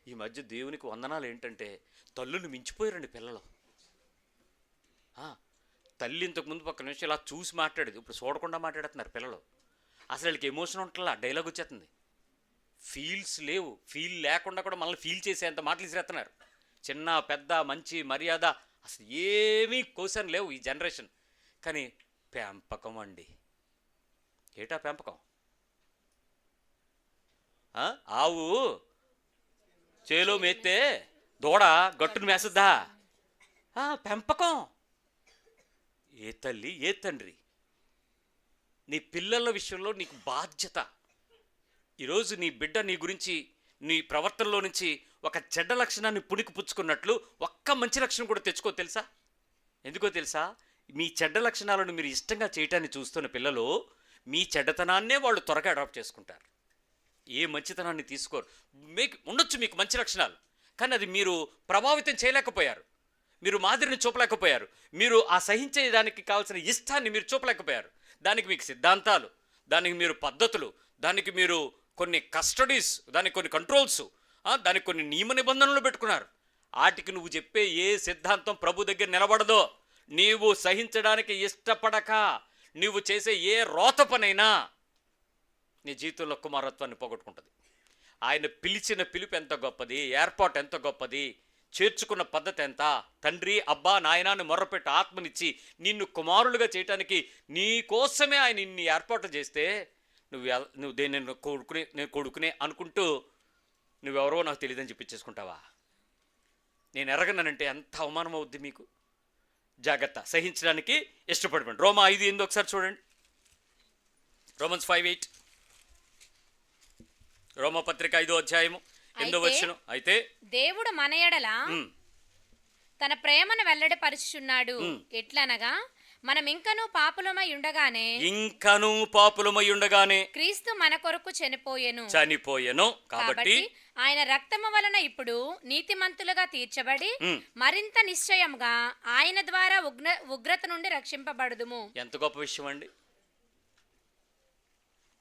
ఈ మధ్య దేవునికి వందనాలు ఏంటంటే తల్లుని మించిపోయారండి పిల్లలు. తల్లి ఇంతకుముందు పక్క నిమిషం ఇలా చూసి మాట్లాడేది, ఇప్పుడు చూడకుండా మాట్లాడుతున్నారు పిల్లలు. అసలు వీళ్ళకి ఎమోషన్ ఉంటుందా? డైలాగ్ వచ్చేస్తుంది. ఫీల్స్ లేవు. ఫీల్ లేకుండా కూడా మనల్ని ఫీల్ చేసేంత మాటలు ఇసిరేస్తున్నారు. చిన్న పెద్ద మంచి మర్యాద అసలు ఏమీ క్వశ్చన్ లేవు ఈ జనరేషన్. కానీ పెంపకం అండి. ఏటా పెంపకం? ఆవు చేలో మేస్తే దూడ గట్టును మేసద్దా? పెంపకం. ఏ తల్లి ఏ తండ్రి నీ పిల్లల విషయంలో నీకు బాధ్యత. ఈరోజు నీ బిడ్డ నీ గురించి నీ ప్రవర్తనలో నుంచి ఒక చెడ్డ లక్షణాన్ని పుణికి పుచ్చుకున్నట్లు ఒక్క మంచి లక్షణం కూడా తెచ్చుకో తెలుసా? ఎందుకో తెలుసా? మీ చెడ్డ లక్షణాలను మీరు ఇష్టంగా చేయటాన్ని చూస్తున్న పిల్లలు మీ చెడ్డతనాన్నే వాళ్ళు త్వరగా అడాప్ట్ చేసుకుంటారు. ఏ మంచితనాన్ని తీసుకోరు. ఉండొచ్చు మీకు మంచి లక్షణాలు, కానీ అది మీరు ప్రభావితం చేయలేకపోయారు, మీరు మాదిరిని చూపలేకపోయారు, మీరు ఆ సహించేదానికి కావాల్సిన ఇష్టాన్ని మీరు చూపలేకపోయారు. దానికి మీకు సిద్ధాంతాలు, దానికి మీరు పద్ధతులు, దానికి మీరు కొన్ని కస్టడీస్, దానికి కొన్ని కంట్రోల్స్, దానికి కొన్ని నియమ నిబంధనలు పెట్టుకున్నారు. వాటికి నువ్వు చెప్పే ఏ సిద్ధాంతం ప్రభు దగ్గర నిలబడదో. నీవు సహించడానికి ఇష్టపడక నీవు చేసే ఏ రోత పనైనా నీ జీవితంలో కుమారత్వాన్ని పోగొట్టుకుంటుంది. ఆయన పిలిచిన పిలుపు ఎంత గొప్పది, ఏర్పాటు ఎంత గొప్పది, చేర్చుకున్న పద్ధతి ఎంత. తండ్రి అబ్బా నాయనాన్ని మొర్రపెట్టి ఆత్మనిచ్చి నిన్ను కుమారులుగా చేయటానికి నీ కోసమే ఆయన ఇన్ని ఏర్పాటు చేస్తే నువ్వు దేన్ని నేను కొడుకునే అనుకుంటూ నువ్వెవరో నాకు తెలియదని చెప్పించేసుకుంటావా? నేను ఎరగనంటే ఎంత అవమానం అవుద్ది మీకు. జాగ్రత్త, సహించడానికి ఇష్టపడిపోండి. రోమా 5:8 ఒకసారి చూడండి. రోమన్స్ 5:8, రోమపత్రిక 5వ అధ్యాయము 8వ వచనం. అయితే దేవుడు మన ఎడల తన ప్రేమను వెల్లడిపరుచుచున్నాడు. ఎట్లనగా మనం ఇంకనూ పాపులమై ఉండగానే క్రీస్తు మన కొరకు చనిపోయెను. కాబట్టి ఆయన రక్తము వలన ఇప్పుడు నీతిమంతులుగా తీర్చబడి మరింత నిశ్చయంగా ఆయన ద్వారా ఉగ్రత నుండి రక్షింపబడుదుము. ఎంత గొప్ప విషయం అండి.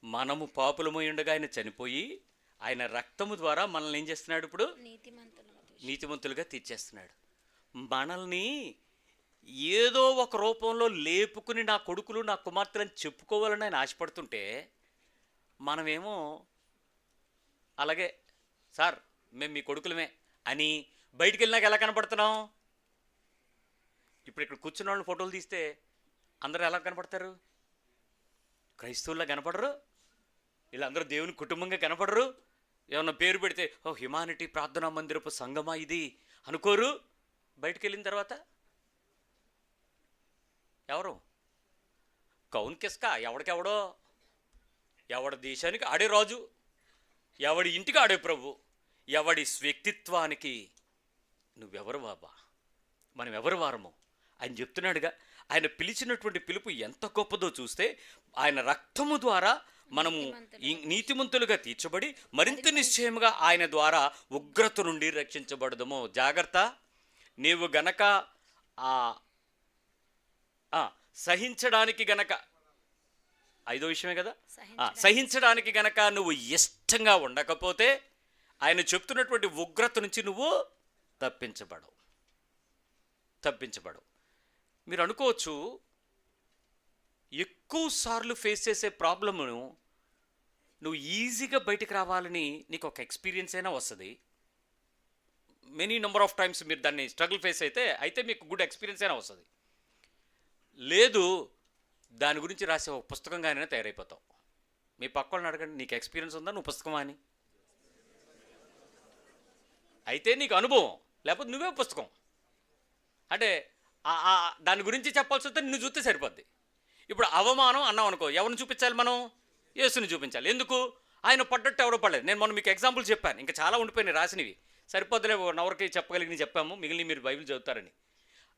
మనము పాపులమై ఉండగా ఆయన చనిపోయి ఆయన రక్తము ద్వారా మనల్ని ఏం చేస్తున్నాడు? ఇప్పుడు నీతిమంతులుగా తీర్చేస్తున్నాడు. మనల్ని ఏదో ఒక రూపంలో లేపుకుని నా కొడుకులు నా కుమార్తెలను చెప్పుకోవాలని ఆయన ఆశపడుతుంటే మనమేమో అలాగే సార్ మేము మీ కొడుకులమే అని బయటికి వెళ్ళినాక ఎలా కనపడుతున్నాం? ఇప్పుడు ఇక్కడ కూర్చున్న వాళ్ళు ఫోటోలు తీస్తే అందరూ ఎలా కనపడతారు? క్రైస్తవుల్లా కనపడరు. వీళ్ళందరూ దేవుని కుటుంబంగా కనపడరు. ఏమన్నా పేరు పెడితే ఓ హ్యుమానిటీ ప్రార్థనా మందిరపు సంఘమా ఇది అనుకోరు. బయటికి వెళ్ళిన తర్వాత ఎవరు? కౌన్ కిస్కా, ఎవడికెవడో, ఎవడి దేశానికి ఆడే రాజు, ఎవడి ఇంటికి ఆడే ప్రభు, ఎవడి వ్యక్తిత్వానికి నువ్వెవరు బాబా, మనం ఎవరు వారము ఆయన చెప్తున్నాడుగా. ఆయన పిలిచినటువంటి పిలుపు ఎంత గొప్పదో చూస్తే ఆయన రక్తము ద్వారా మనము నీతిమంతులుగా తీర్చబడి మరింత నిశ్చయముగా ఆయన ద్వారా ఉగ్రత నుండి రక్షించబడదము. జాగ్రత్త, నీవు గనక సహించడానికి గనక, ఐదో విషయమే కదా, సహించడానికి గనక నువ్వు ఇష్టంగా ఉండకపోతే ఆయన చెప్తున్నటువంటి ఉగ్రత నుంచి నువ్వు తప్పించబడవు. మీరు అనుకోవచ్చు ఎక్కువ సార్లు ఫేస్ చేసే ప్రాబ్లమ్ను నువ్వు ఈజీగా బయటికి రావాలని నీకు ఒక ఎక్స్పీరియన్స్ అయినా వస్తుంది. మెనీ నెంబర్ ఆఫ్ టైమ్స్ మీరు దాన్ని స్ట్రగుల్ ఫేస్ అయితే మీకు గుడ్ ఎక్స్పీరియన్స్ అయినా వస్తుంది. లేదు దాని గురించి రాసే ఒక పుస్తకంగానే తయారైపోతావు. మీ పక్క వాళ్ళని అడగండి, నీకు ఎక్స్పీరియన్స్ ఉందా నువ్వు పుస్తకమా అని. అయితే నీకు అనుభవం, లేకపోతే నువ్వే పుస్తకం. అంటే దాని గురించి చెప్పాల్సి వస్తే నిన్ను చూస్తే సరిపోద్ది. ఇప్పుడు అవమానం అన్నాం అనుకో, ఎవరిని చూపించాలి? మనం యేసుని చూపించాలి. ఎందుకు? ఆయన పడ్డట్టు ఎవరో పడలేదు. నేను మొన్న మీకు ఎగ్జాంపుల్ చెప్పాను, ఇంకా చాలా ఉండిపోయినాయి రాసినవి, సరిపోద్దులే నవరికి చెప్పగలిగి చెప్పాము, మిగిలిన మీరు బైబిల్ చదువుతారని.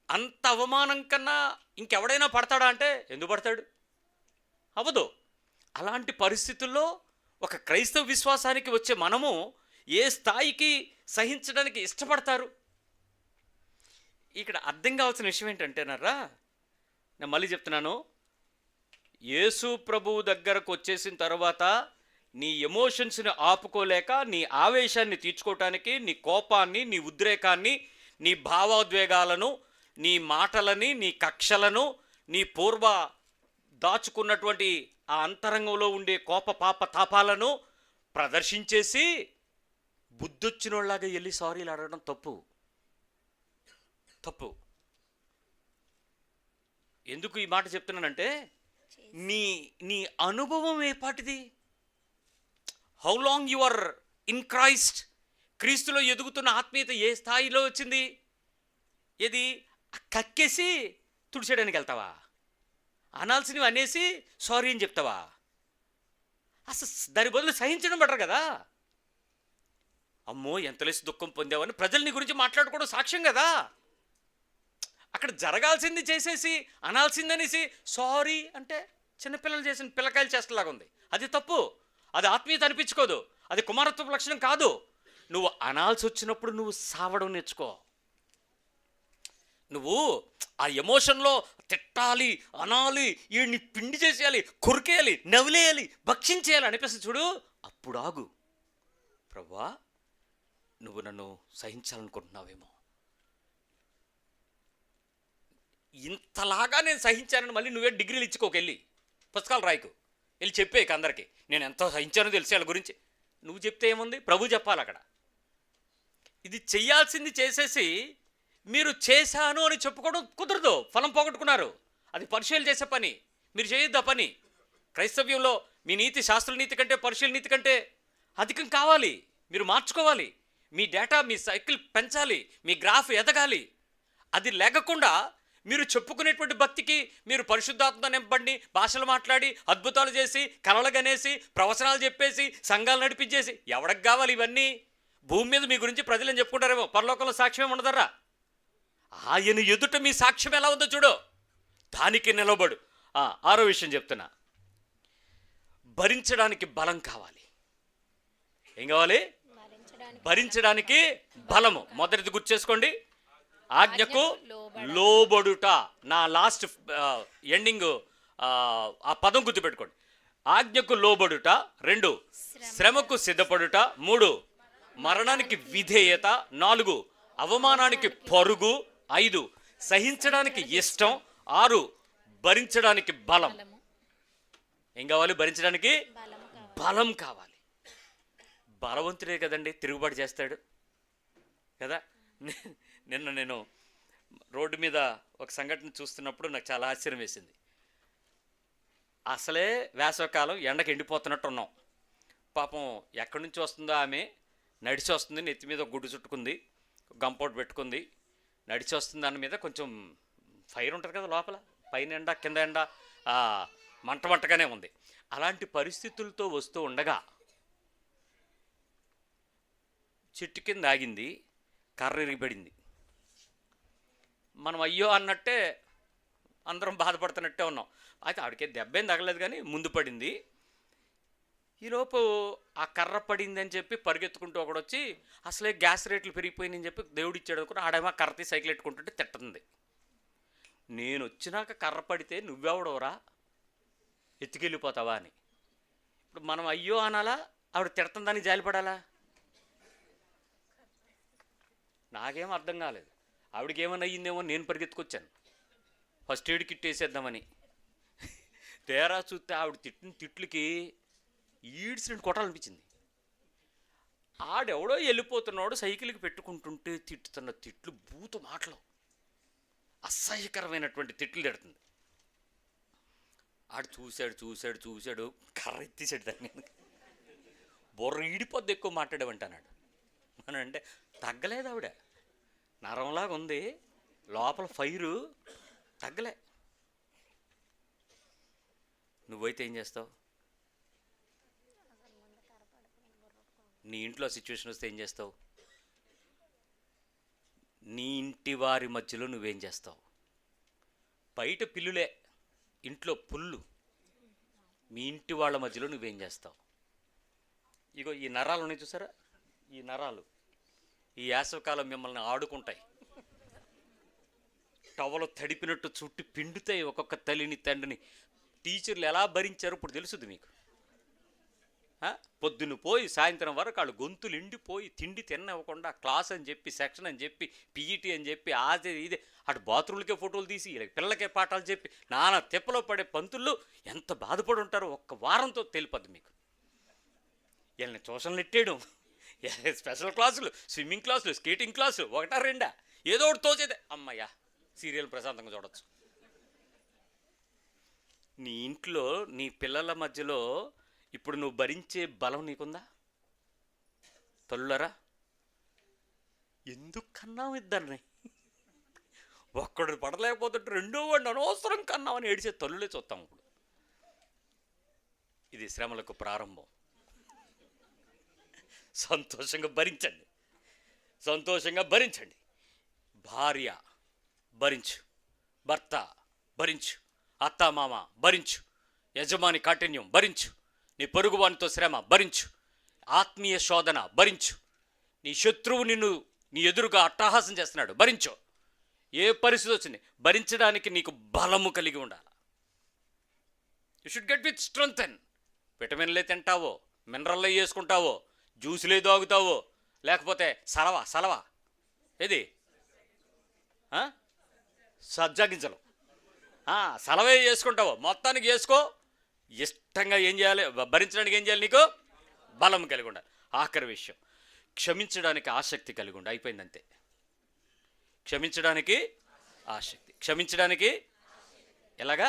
అంత అవమానం కన్నా ఇంకెవడైనా పడతాడా అంటే ఎందుకు పడతాడు? అవ్వదు. అలాంటి పరిస్థితుల్లో ఒక క్రైస్తవ విశ్వాసానికి వచ్చే మనము ఏ స్థాయికి సహించడానికి ఇష్టపడతారు? ఇక్కడ అర్థం కావాల్సిన విషయం ఏంటంటేనరా, నేను మళ్ళీ చెప్తున్నాను, యేసు ప్రభువు దగ్గరకు వచ్చేసిన తర్వాత నీ ఎమోషన్స్ని ఆపుకోలేక నీ ఆవేశాన్ని తీర్చుకోవటానికి, నీ కోపాన్ని, నీ ఉద్రేకాన్ని, నీ భావోద్వేగాలను, నీ మాటలని, నీ కక్షలను, నీ పూర్వ దాచుకున్నటువంటి ఆ అంతరంగంలో ఉండే కోప పాప తాపాలను ప్రదర్శించేసి బుద్ధొచ్చినోళ్ళలాగా వెళ్ళి సారీలు అడగడం తప్పు. ఎందుకు ఈ మాట చెప్తున్నానంటే, నీ అనుభవం ఏ పాటిది? How long you are in Christ? క్రీస్తులో ఎదుగుతున్న ఆత్మీయత ఏ స్థాయిలో వచ్చింది? ఏది కక్కేసి తుడిచేయడానికి వెళ్తావా? అనాల్సినవి అనేసి సారీ అని చెప్తావా? అసలు దాని బదులు సహించడం బెటర్ కదా. అమ్మో ఎంతలేసి దుఃఖం పొందావని ప్రజలు నీ గురించి మాట్లాడుకోవడం సాక్ష్యం కదా. అక్కడ జరగాల్సింది చేసేసి అనాల్సిందనేసి సారీ అంటే చిన్నపిల్లలు చేసిన పిల్లకాయలు చేష్టలాగా ఉంది. అది తప్పు. అది ఆత్మీయత అనిపించుకోదు. అది కుమారత్వ లక్షణం కాదు. నువ్వు అనాల్సి వచ్చినప్పుడు నువ్వు సావడం నేర్చుకో. నువ్వు ఆ ఎమోషన్లో తిట్టాలి, అనాలి, వీడిని పిండి చేసేయాలి, కొరికేయాలి, నవ్వులేయాలి, భక్షించేయాలి అనిపిస్తుంది చూడు, అప్పుడు ఆగు. ప్రభువా, నువ్వు నన్ను సహించాలనుకుంటున్నావేమో, ఇంతలాగా నేను సహించానని మళ్ళీ నువ్వే డిగ్రీలు ఇచ్చుకోకెళ్ళి పుస్తకాలు రాయకు, వెళ్ళి చెప్పేక అందరికీ నేను ఎంత సహించానో తెలిసి వాళ్ళ గురించి. నువ్వు చెప్తే ఏముంది? ప్రభు చెప్పాలి అక్కడ. ఇది చెయ్యాల్సింది చేసేసి మీరు చేశాను అని చెప్పుకోవడం కుదరదు. ఫలం పోగొట్టుకున్నారు. అది పరిశీలన చేసే పని. మీరు చేయొద్దు ఆ పని. క్రైస్తవ్యంలో మీ నీతి శాస్త్ర నీతి కంటే పరిశీలన నీతి కంటే అధికం కావాలి. మీరు మార్చుకోవాలి. మీ డేటా, మీ సైకిల్ పెంచాలి, మీ గ్రాఫ్ ఎదగాలి. అది లేకుండా మీరు చెప్పుకునేటువంటి భక్తికి మీరు పరిశుద్ధాత్మ నింపండి, భాషలు మాట్లాడి, అద్భుతాలు చేసి, కలలు గనేసి, ప్రవచనాలు చెప్పేసి, సంఘాలు నడిపించేసి ఎవరికి కావాలి ఇవన్నీ? భూమి మీద మీ గురించి ప్రజలను చెప్పుకుంటారేమో, పరలోకంలో సాక్ష్యం ఉండదర్రా. ఆయన ఎదుట మీ సాక్ష్యం ఎలా ఉందో చూడు, దానికి నిలబడు. ఆరో విషయం చెప్తున్నా, భరించడానికి బలం కావాలి. ఏం కావాలి? భరించడానికి బలము. మొదటిది గుర్తు చేసుకోండి, ఆజ్ఞకు లోబడుట. నా లాస్ట్ ఎండింగ్ ఆ పదం గుర్తుపెట్టుకోండి. ఆజ్ఞకు లోబడుట. 2, శ్రమకు సిద్ధపడుట. 3, మరణానికి విధేయత. 4, అవమానానికి పరుగు. 5, సహించడానికి ఇష్టం. 6, భరించడానికి బలం. ఏం కావాలి? భరించడానికి బలం కావాలి. బలవంతుడే కదండి తిరుగుబాటు చేస్తాడు కదా. నిన్న నేను రోడ్డు మీద ఒక సంఘటన చూస్తున్నప్పుడు నాకు చాలా ఆశ్చర్యం వేసింది. అసలే వేసవకాలం, ఎండకి ఎండిపోతున్నట్టు ఉన్నాం. పాపం ఎక్కడి నుంచి వస్తుందో ఆమె నడిచి వస్తుంది, నెత్తి మీద గుడ్డు చుట్టుకుంది, గంపోటు పెట్టుకుంది, నడిచి వస్తుంది. దాని మీద కొంచెం ఫైర్ ఉంటుంది కదా లోపల, పైన ఎండ కింద ఎండ మంటగానే ఉంది. అలాంటి పరిస్థితులతో వస్తూ ఉండగా చెట్టు కింద ఆగింది, కర్ర ఇరిగిపడింది. మనం అయ్యో అన్నట్టే అందరం బాధపడుతున్నట్టే ఉన్నాం. అయితే ఆడికే దెబ్బేం తగలేదు కానీ ముందు పడింది. ఈలోపు ఆ కర్ర పడింది అని చెప్పి పరిగెత్తుకుంటూ ఒకడొచ్చి అసలే గ్యాస్ రేట్లు పెరిగిపోయినాయని చెప్పి దేవుడు ఇచ్చాడు అనుకుని ఆడేమో కర్ర తీసి సైకిల్ ఎట్టుకుంటుంటే తిట్టుంది. నేను వచ్చినాక కర్ర పడితే నువ్వెవడవరా ఎత్తుకెళ్ళిపోతావా అని. ఇప్పుడు మనం అయ్యో అనాలా, ఆవిడ తిడుతుందని జాలిపడాలా? నాకేం అర్థం కాలేదు. ఆవిడకి ఏమైనా అయ్యిందేమో నేను పరిగెత్తుకొచ్చాను ఫస్ట్ ఎయిడ్ కిట్ వేసేద్దామని. తేరా చూస్తే ఆవిడ తిట్టిన తిట్లకి ఈడ్చినట్టు కొట్టాలనిపించింది. ఆడెవడో వెళ్ళిపోతున్నాడు సైకిల్కి పెట్టుకుంటుంటే తిట్టుతున్న తిట్లు బూతు మాటలు, అసహ్యకరమైనటువంటి తిట్లు తిడుతుంది. ఆడు చూశాడు కర్ర ఎత్తేసాడు దాన్ని. బొర్ర ఈడిపోద్ది ఎక్కువ మాట్లాడేవంటాడు. మన అంటే తగ్గలేదు, ఆవిడ నరంలాగా ఉంది, లోపల ఫైరు తగ్గలే. నువ్వైతే ఏం చేస్తావు? నీ ఇంట్లో సిచ్యువేషన్ వస్తే ఏం చేస్తావు? నీ ఇంటి వారి మధ్యలో నువ్వేం చేస్తావు? బయట పిల్లులే, ఇంట్లో పుల్లు. మీ ఇంటి వాళ్ళ మధ్యలో నువ్వేం చేస్తావు? ఇగో ఈ నరాలు ఉన్నాయి చూసారా, ఈ నరాలు ఈ వేసవకాలం మిమ్మల్ని ఆడుకుంటాయి. టవలు తడిపినట్టు చుట్టి పిండుతాయి ఒక్కొక్క తల్లిని తండ్రిని. టీచర్లు ఎలా భరించారో ఇప్పుడు తెలుసుది మీకు. పొద్దున్న పోయి సాయంత్రం వరకు వాళ్ళు గొంతులు ఎండిపోయి తిండి తినవ్వకుండా క్లాస్ అని చెప్పి, సెక్షన్ అని చెప్పి, పీఈటీ అని చెప్పి, అదే ఇదే అటు బాత్రూమ్లకే ఫోటోలు తీసి పిల్లలకే పాఠాలు చెప్పి నానా తెప్పలో పడే పంతుల్లో ఎంత బాధపడి ఉంటారో ఒక్క వారంతో తెలిపద్దు మీకు. వీళ్ళని ట్యూషన్లు ఎట్టేయడం, స్పెషల్ క్లాసులు, స్విమ్మింగ్ క్లాసులు, స్కేటింగ్ క్లాసులు, 1 2 ఏదో ఒకటి తోచేదే. అమ్మయ్యా సీరియల్ ప్రశాంతంగా చూడొచ్చు. నీ ఇంట్లో నీ పిల్లల మధ్యలో ఇప్పుడు నువ్వు భరించే బలం నీకుందా? తల్లులరా, ఎందుకు కన్నావు ఇద్దరిని? ఒక్కడు పడలేకపోతుంటే రెండో వాడిని అనవసరం కన్నామని ఏడిచే తల్లులే చూస్తాం ఇప్పుడు. ఇది శ్రమలకు ప్రారంభం. సంతోషంగా భరించండి, సంతోషంగా భరించండి. భార్య భరించు, భర్త భరించు, అత్తామామ భరించు, యజమాని కాఠిన్యం భరించు, నీ పొరుగువానితో శ్రమ భరించు, ఆత్మీయ శోధన భరించు, నీ శత్రువు నిన్ను నీ ఎదురుగా అట్టహాసం చేస్తున్నాడు భరించు. ఏ పరిస్థితి వచ్చింది భరించడానికి నీకు బలము కలిగి ఉండాలి. You should get with strength. విటమిన్లే తింటావో, మినరల్లే వేసుకుంటావో, జ్యూసులే తాగుతావో, లేకపోతే సలవా ఏది సజ్జగించలు సలవే చేసుకుంటావో, మొత్తానికి వేసుకో. ఇష్టంగా ఏం చేయాలి? భరించడానికి ఏం చేయాలి? నీకు బలం కలిగి ఉండాలి. ఆఖరి విషయం, క్షమించడానికి ఆసక్తి కలిగి ఉండాలి. అయిపోయిందంతే. క్షమించడానికి ఆసక్తి. క్షమించడానికి ఎలాగా?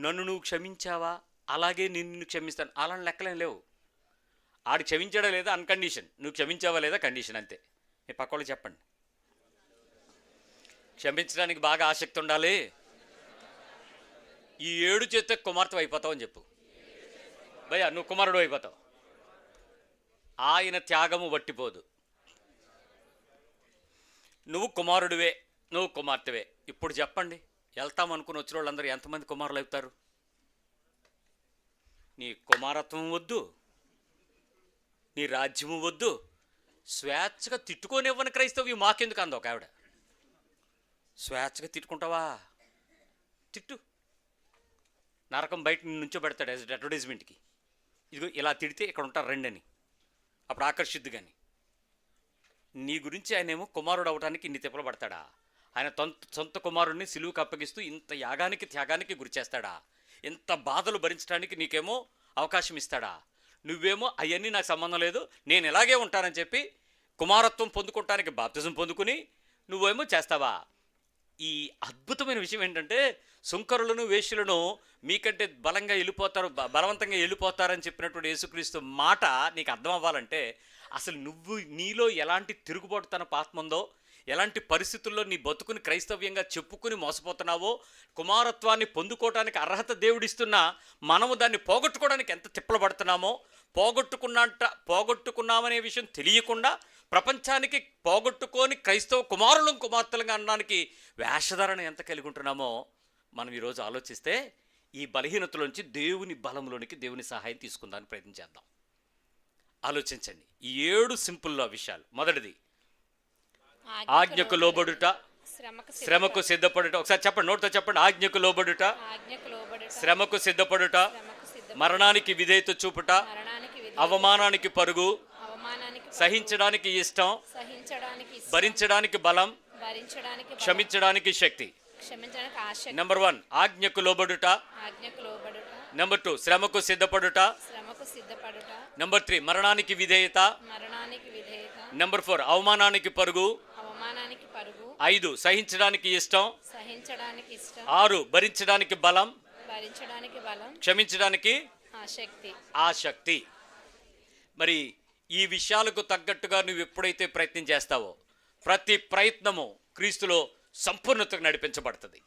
నన్ను నువ్వు క్షమించావా, అలాగే నిన్ను క్షమిస్తాను, అలాంటి లెక్కలేం లేవు. ఆడు క్షమించాడా లేదా అన్కండిషన్, నువ్వు క్షమించావా లేదా కండిషన్, అంతే. మీ పక్కవాళ్ళు చెప్పండి. క్షమించడానికి బాగా ఆసక్తి ఉండాలి. ఈ 7 చేస్తే కుమార్తె అయిపోతావు అని చెప్పు. భయ్యా నువ్వు కుమారుడు అయిపోతావు. ఆయన త్యాగము వట్టిపోదు. నువ్వు కుమారుడివే, నువ్వు కుమార్తెవే. ఇప్పుడు చెప్పండి, వెళ్తాం అనుకుని వచ్చిన వాళ్ళందరూ ఎంతమంది కుమారులు అవుతారు? నీ కుమారత్వం వద్దు, నీ రాజ్యము వద్దు, స్వేచ్ఛగా తిట్టుకోనివ్వని క్రైస్తవ్యం మాకెందుకు అంది ఒక ఆవిడ. స్వేచ్ఛగా తిట్టుకుంటావా? తిట్టు. నరకం బయట నుంచో పెడతాడు యాజ్ అడ్వర్టైజ్మెంట్కి. ఇదిగో ఇలా తిడితే ఇక్కడ ఉంటారు రండి అని. అప్పుడు ఆకర్షిద్దు. కానీ నీ గురించి ఆయనేమో కుమారుడు అవడానికి ఇన్ని తిప్పలు పడతాడా? ఆయన సొంత కుమారుడిని సిలువుకు అప్పగిస్తూ ఇంత యాగానికి త్యాగానికి గురి చేస్తాడా? ఇంత బాధలు భరించడానికి నీకేమో అవకాశం ఇస్తాడా? నువ్వేమో అవన్నీ నాకు సంబంధం లేదు, నేను ఇలాగే ఉంటానని చెప్పి కుమారత్వం పొందుకోవటానికి బాప్తిజం పొందుకుని నువ్వేమో చేస్తావా? ఈ అద్భుతమైన విషయం ఏంటంటే, సుంకరులను వేశ్యులను మీకంటే బలవంతంగా వెళ్ళిపోతారని చెప్పినటువంటి యేసుక్రీస్తు మాట నీకు అర్థం అవ్వాలంటే, అసలు నువ్వు నీలో ఎలాంటి తిరుగుబాటుతన పాత్మ ఉందో, ఎలాంటి పరిస్థితుల్లో నీ బతుకుని క్రైస్తవ్యంగా చెప్పుకుని మోసపోతున్నావో, కుమారత్వాన్ని పొందుకోవడానికి అర్హత దేవుడిస్తున్నా మనము దాన్ని పోగొట్టుకోవడానికి ఎంత తిప్పలు పడుతున్నామో, పోగొట్టుకున్నామనే విషయం తెలియకుండా ప్రపంచానికి పోగొట్టుకొని క్రైస్తవ కుమారులను కుమార్తెలుగా అనడానికి వేషధారణ ఎంత కలిగి ఉంటున్నామో మనం ఈరోజు ఆలోచిస్తే, ఈ బలహీనతలోంచి దేవుని బలంలోనికి దేవుని సహాయం తీసుకుందానికి ప్రయత్నం చేద్దాం. ఆలోచించండి ఈ 7 సింపుల్ విషయాలు. మొదటిది ఆజ్ఞకు లోబడుట, శ్రమకు సిద్ధపడుట. ఒకసారి చెప్పండి, నోటితో చెప్పండి. ఆజ్ఞకు లోబడుట, శ్రమకు సిద్ధపడుట, మరణానికి విధేయత చూపుట, అవమానానికి పరుగు, సహించడానికి ఇష్టం, భరించడానికి బలం, క్షమించడానికి శక్తి. నెంబర్ 1 ఆజ్ఞకు లోబడుట. నెంబర్ 2 శ్రమకు సిద్ధపడుట. నెంబర్ 3 మరణానికి విధేయత. నెంబర్ 4 అవమానానికి పరుగు. 5 సహించడానికి ఇష్టం. 6 భరించడానికి బలం. క్షమించడానికి ఆసక్తి. మరి ఈ విషయాలకు తగ్గట్టుగా నువ్వు ఎప్పుడైతే ప్రయత్నం చేస్తావో, ప్రతి ప్రయత్నము క్రీస్తులో సంపూర్ణతకు నడిపించబడుతుంది.